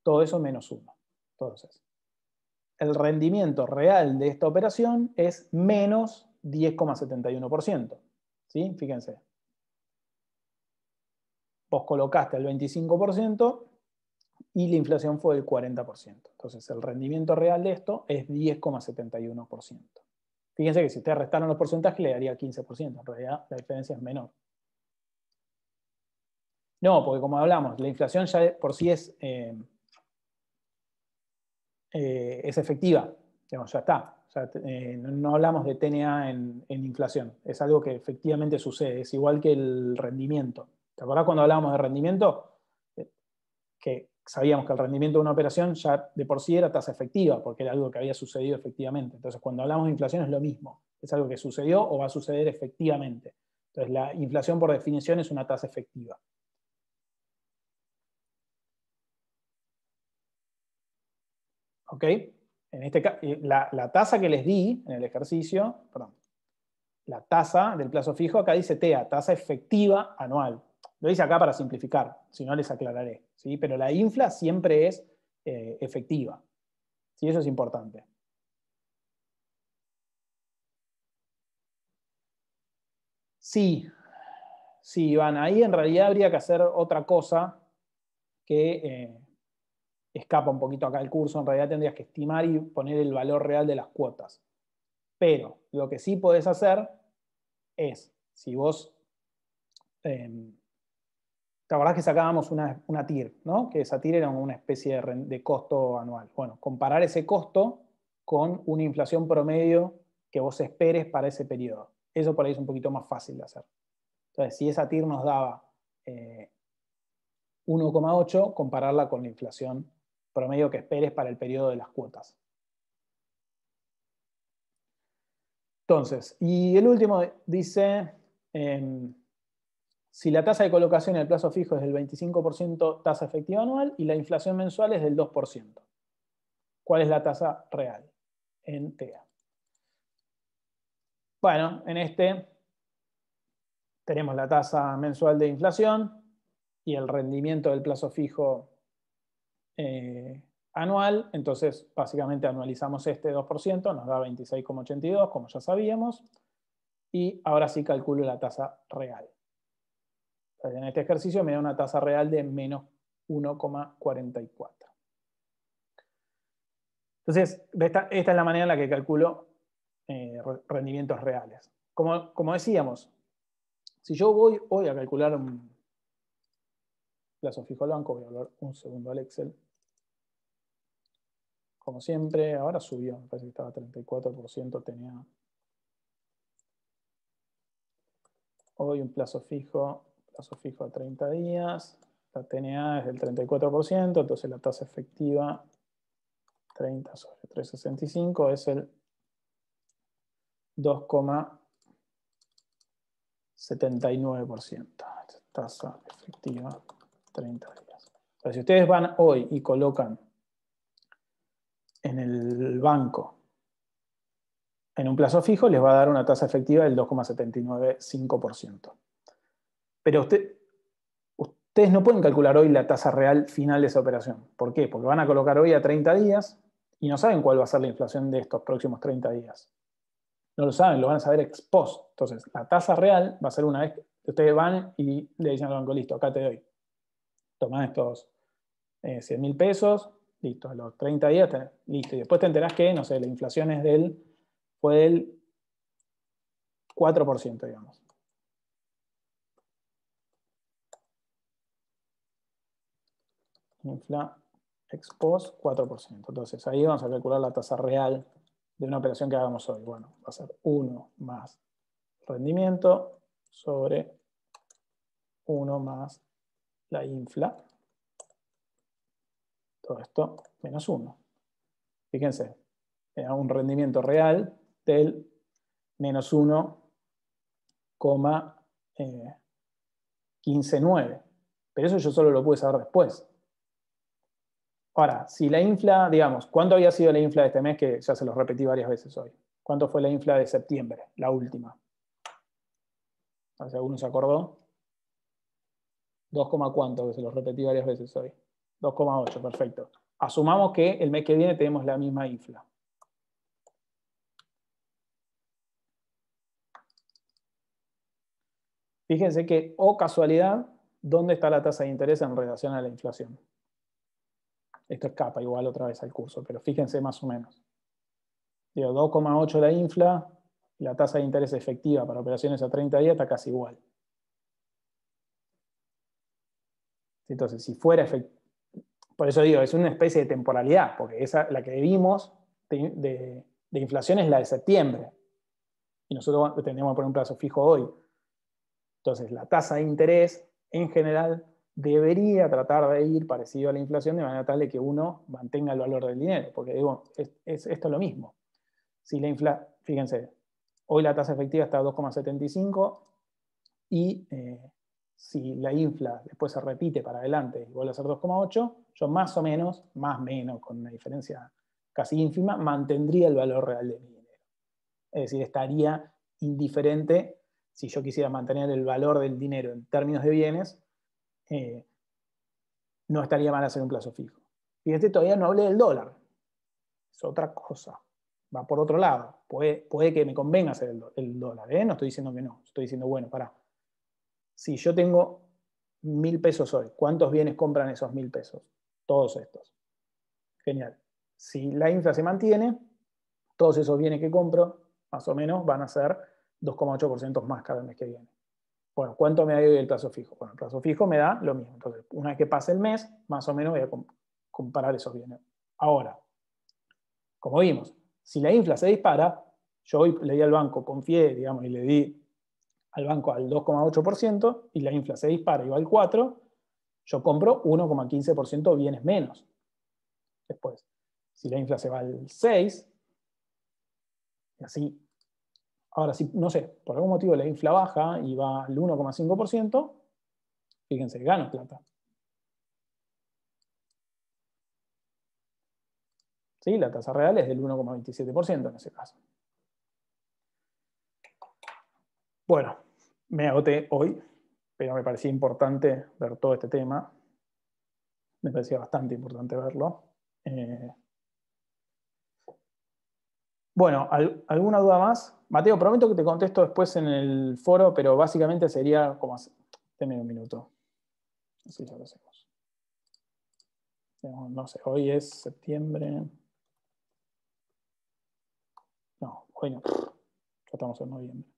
Todo eso menos 1. Entonces, el rendimiento real de esta operación es menos 10,71%. ¿Sí? Fíjense. Vos colocaste el 25% y la inflación fue del 40%. Entonces el rendimiento real de esto es 10,71%. Fíjense que si ustedes restaron los porcentajes le daría 15%. En realidad la diferencia es menor. No, porque como hablamos, la inflación ya por sí es efectiva. Digamos, ya está. Ya, no hablamos de TNA en inflación. Es algo que efectivamente sucede. Es igual que el rendimiento. ¿Te acordás cuando hablábamos de rendimiento? Que sabíamos que el rendimiento de una operación ya de por sí era tasa efectiva, porque era algo que había sucedido efectivamente. Entonces, cuando hablamos de inflación es lo mismo. Es algo que sucedió o va a suceder efectivamente. Entonces, la inflación por definición es una tasa efectiva. ¿Ok? En este caso, la tasa que les di en el ejercicio, perdón, la tasa del plazo fijo, acá dice TEA, tasa efectiva anual. Lo dice acá para simplificar, si no les aclararé. ¿Sí? Pero la infla siempre es efectiva. ¿Sí? Eso es importante. Sí, sí, Iván, ahí en realidad habría que hacer otra cosa que escapa un poquito acá del curso. En realidad tendrías que estimar y poner el valor real de las cuotas. Pero lo que sí podés hacer es, si vos, ¿te acordás que sacábamos una TIR, ¿no? Que esa TIR era una especie de costo anual. Bueno, comparar ese costo con una inflación promedio que vos esperes para ese periodo. Eso por ahí es un poquito más fácil de hacer. Entonces, si esa TIR nos daba 1,8, compararla con la inflación promedio que esperes para el periodo de las cuotas. Entonces, y el último dice, si la tasa de colocación en el plazo fijo es del 25% tasa efectiva anual y la inflación mensual es del 2%, ¿cuál es la tasa real en TEA? Bueno, en este tenemos la tasa mensual de inflación y el rendimiento del plazo fijo anual. Entonces, básicamente anualizamos este 2%, nos da 26,82, como ya sabíamos. Y ahora sí calculo la tasa real. Entonces, en este ejercicio me da una tasa real de menos 1,44. Entonces, esta es la manera en la que calculo rendimientos reales. Como decíamos, si yo voy hoy a calcular un plazo fijo al banco, voy a hablar un segundo al Excel. Como siempre, ahora subió, me parece que estaba 34% tenía. Hoy un plazo fijo a 30 días. La TNA es del 34%, entonces la tasa efectiva 30 sobre 365 es el 2,79%. Tasa efectiva 30 días. Entonces, si ustedes van hoy y colocan en el banco en un plazo fijo, les va a dar una tasa efectiva del 2,795%. Pero ustedes no pueden calcular hoy la tasa real final de esa operación. ¿Por qué? Porque van a colocar hoy a 30 días y no saben cuál va a ser la inflación de estos próximos 30 días. No lo saben, lo van a saber ex post. Entonces, la tasa real va a ser una vez que ustedes van y le dicen al banco, listo, acá te doy. Tomá estos 100.000 pesos, listo, a los 30 días, listo. Y después te enterás que, no sé, la inflación fue del 4%, digamos. Infla ex post 4%. Entonces ahí vamos a calcular la tasa real de una operación que hagamos hoy. Bueno, va a ser 1 más rendimiento sobre 1 más la infla. Todo esto menos 1. Fíjense, un rendimiento real del menos 1,159. Pero eso yo solo lo pude saber después. Ahora, si la infla, digamos, ¿cuánto había sido la infla de este mes? Que ya se los repetí varias veces hoy. ¿Cuánto fue la infla de septiembre? La última. A ver si alguno se acordó. 2, ¿cuánto? Que se los repetí varias veces hoy. 2,8, perfecto. Asumamos que el mes que viene tenemos la misma infla. Fíjense que, o casualidad, ¿dónde está la tasa de interés en relación a la inflación? Esto escapa igual otra vez al curso, pero fíjense más o menos. Digo, 2,8 la infla, la tasa de interés efectiva para operaciones a 30 días está casi igual. Entonces, si fuera efectivo, por eso digo, es una especie de temporalidad, porque esa, la que vimos de inflación es la de septiembre. Y nosotros tendríamos que poner un plazo fijo hoy. Entonces, la tasa de interés, en general, debería tratar de ir parecido a la inflación de manera tal de que uno mantenga el valor del dinero. Porque digo, esto es lo mismo. Si la fíjense, hoy la tasa efectiva está a 2,75 y si la infla después se repite para adelante y vuelve a ser 2,8, yo más o menos, más o menos, con una diferencia casi ínfima, mantendría el valor real de mi dinero. Es decir, estaría indiferente si yo quisiera mantener el valor del dinero en términos de bienes, no estaría mal hacer un plazo fijo. Fíjate, todavía no hablé del dólar. Es otra cosa. Va por otro lado. Puede que me convenga hacer el dólar. No estoy diciendo que no. Estoy diciendo, bueno, pará. Si yo tengo 1.000 pesos hoy, ¿cuántos bienes compran esos 1.000 pesos? Todos estos. Genial. Si la infla se mantiene, todos esos bienes que compro, más o menos, van a ser 2,8% más cada mes que viene. Bueno, ¿cuánto me da hoy el plazo fijo? Bueno, el plazo fijo me da lo mismo. Entonces, una vez que pase el mes, más o menos voy a comparar esos bienes. Ahora, como vimos, si la infla se dispara, yo hoy le di al banco, confié, digamos, y le di al banco al 2,8% y la infla se dispara y va al 4%, yo compro 1,15% bienes menos. Después, si la infla se va al 6%, y así. Ahora, si, no sé, por algún motivo la infla baja y va al 1,5%, fíjense, gano plata. ¿Sí? La tasa real es del 1,27% en ese caso. Bueno, me agoté hoy, pero me parecía importante ver todo este tema. Me parecía bastante importante verlo. Bueno, ¿alguna duda más? Mateo, prometo que te contesto después en el foro, pero básicamente sería como... Deme un minuto. Así ya lo hacemos. No sé, hoy es septiembre. No, hoy no. Ya estamos en noviembre.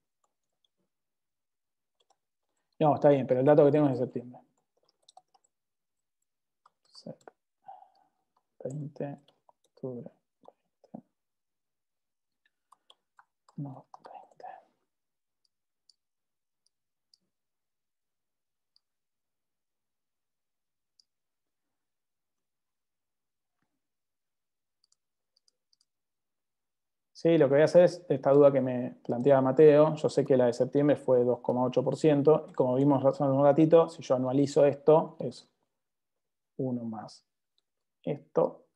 No, está bien, pero el dato que tengo es de septiembre. 20, octubre. 20. No, 20. Sí, lo que voy a hacer es esta duda que me planteaba Mateo. Yo sé que la de septiembre fue 2,8%. Y como vimos hace un ratito, si yo anualizo esto, es 1 más esto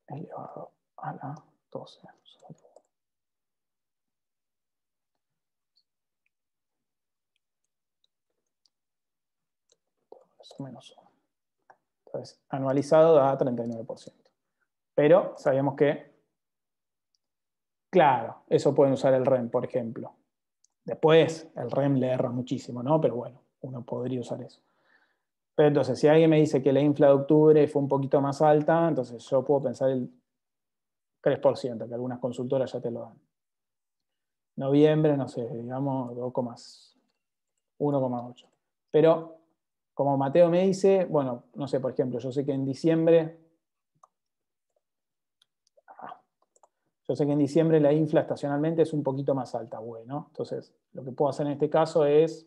elevado a la 12. Eso menos 1. Entonces, anualizado da 39%. Pero sabemos que, claro, eso pueden usar el REM, por ejemplo. Después, el REM le erra muchísimo, ¿no? Pero bueno, uno podría usar eso. Pero entonces, si alguien me dice que la infla de octubre fue un poquito más alta, entonces yo puedo pensar el 3%, que algunas consultoras ya te lo dan. Noviembre, no sé, digamos 1,8. Pero, como Mateo me dice, bueno, no sé, por ejemplo, yo sé que en diciembre la infla estacionalmente es un poquito más alta. Bueno, entonces lo que puedo hacer en este caso es,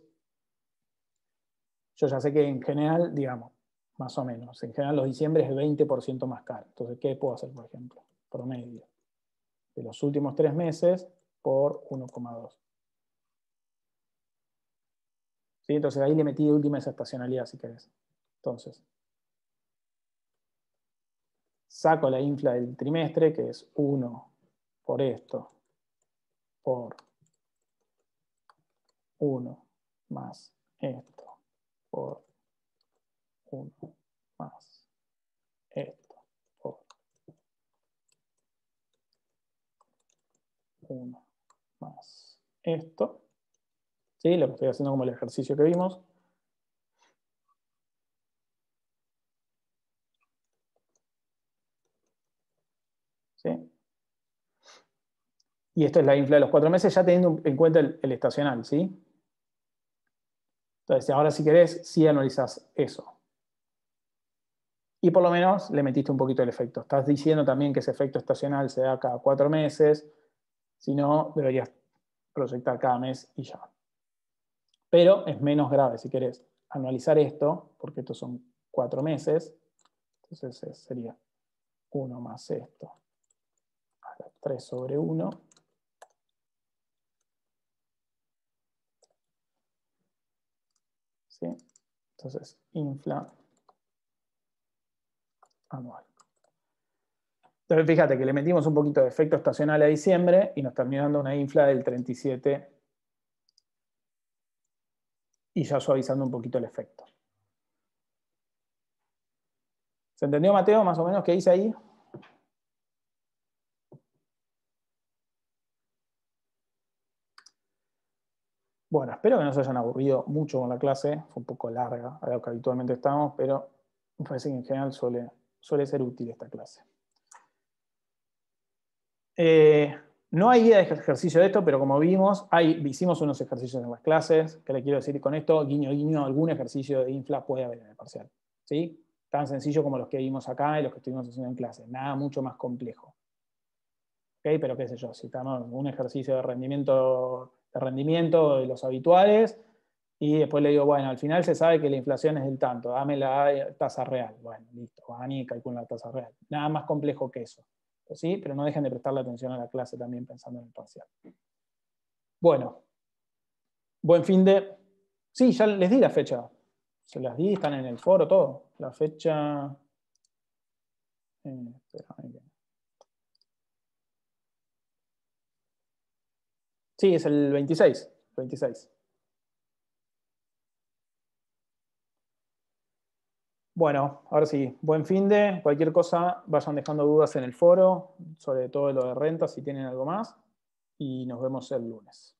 yo ya sé que en general, digamos, más o menos, en general los diciembre es 20% más caro. Entonces, ¿qué puedo hacer, por ejemplo? Promedio de los últimos 3 meses por 1,2. ¿Sí? Entonces ahí le metí de última esa estacionalidad, si querés. Entonces, saco la infla del trimestre, que es 1 por esto, por 1 más esto, por 1 más esto, por 1 más esto. ¿Sí? Lo que estoy haciendo como el ejercicio que vimos. ¿Sí? Y esto es la infla de los 4 meses, ya teniendo en cuenta el estacional, ¿sí? Entonces, ahora si querés, sí analizás eso. Y por lo menos le metiste un poquito el efecto. Estás diciendo también que ese efecto estacional se da cada 4 meses. Si no, deberías proyectar cada mes y ya. Pero es menos grave si querés anualizar esto, porque estos son 4 meses. Entonces sería 1 más esto, a la 3 sobre 1. ¿Sí? Entonces, infla anual. Entonces, fíjate que le metimos un poquito de efecto estacional a diciembre y nos terminó dando una infla del 37 y ya suavizando un poquito el efecto. ¿Se entendió, Mateo, más o menos qué hice ahí? Bueno, espero que no se hayan aburrido mucho con la clase. Fue un poco larga a lo que habitualmente estamos, pero me parece que en general suele ser útil esta clase. No hay guía de ejercicio de esto, pero como vimos, hicimos unos ejercicios en las clases. ¿Qué le quiero decir con esto? Guiño, guiño, algún ejercicio de infla puede haber en el parcial. ¿Sí? Tan sencillo como los que vimos acá y los que estuvimos haciendo en clase. Nada mucho más complejo. ¿Okay? Pero qué sé yo, si estamos en un ejercicio de rendimiento de los habituales, y después le digo, bueno, al final se sabe que la inflación es del tanto, dame la tasa real. Bueno, listo, van y calculan la tasa real. Nada más complejo que eso. ¿Sí? Pero no dejen de prestarle atención a la clase también pensando en el parcial. Bueno, buen fin de... Sí, ya les di la fecha. Se las di, están en el foro, todo. La fecha... Sí, es el 26. 26. Bueno, ahora sí, buen fin de. Cualquier cosa, vayan dejando dudas en el foro, sobre todo lo de renta, si tienen algo más. Y nos vemos el lunes.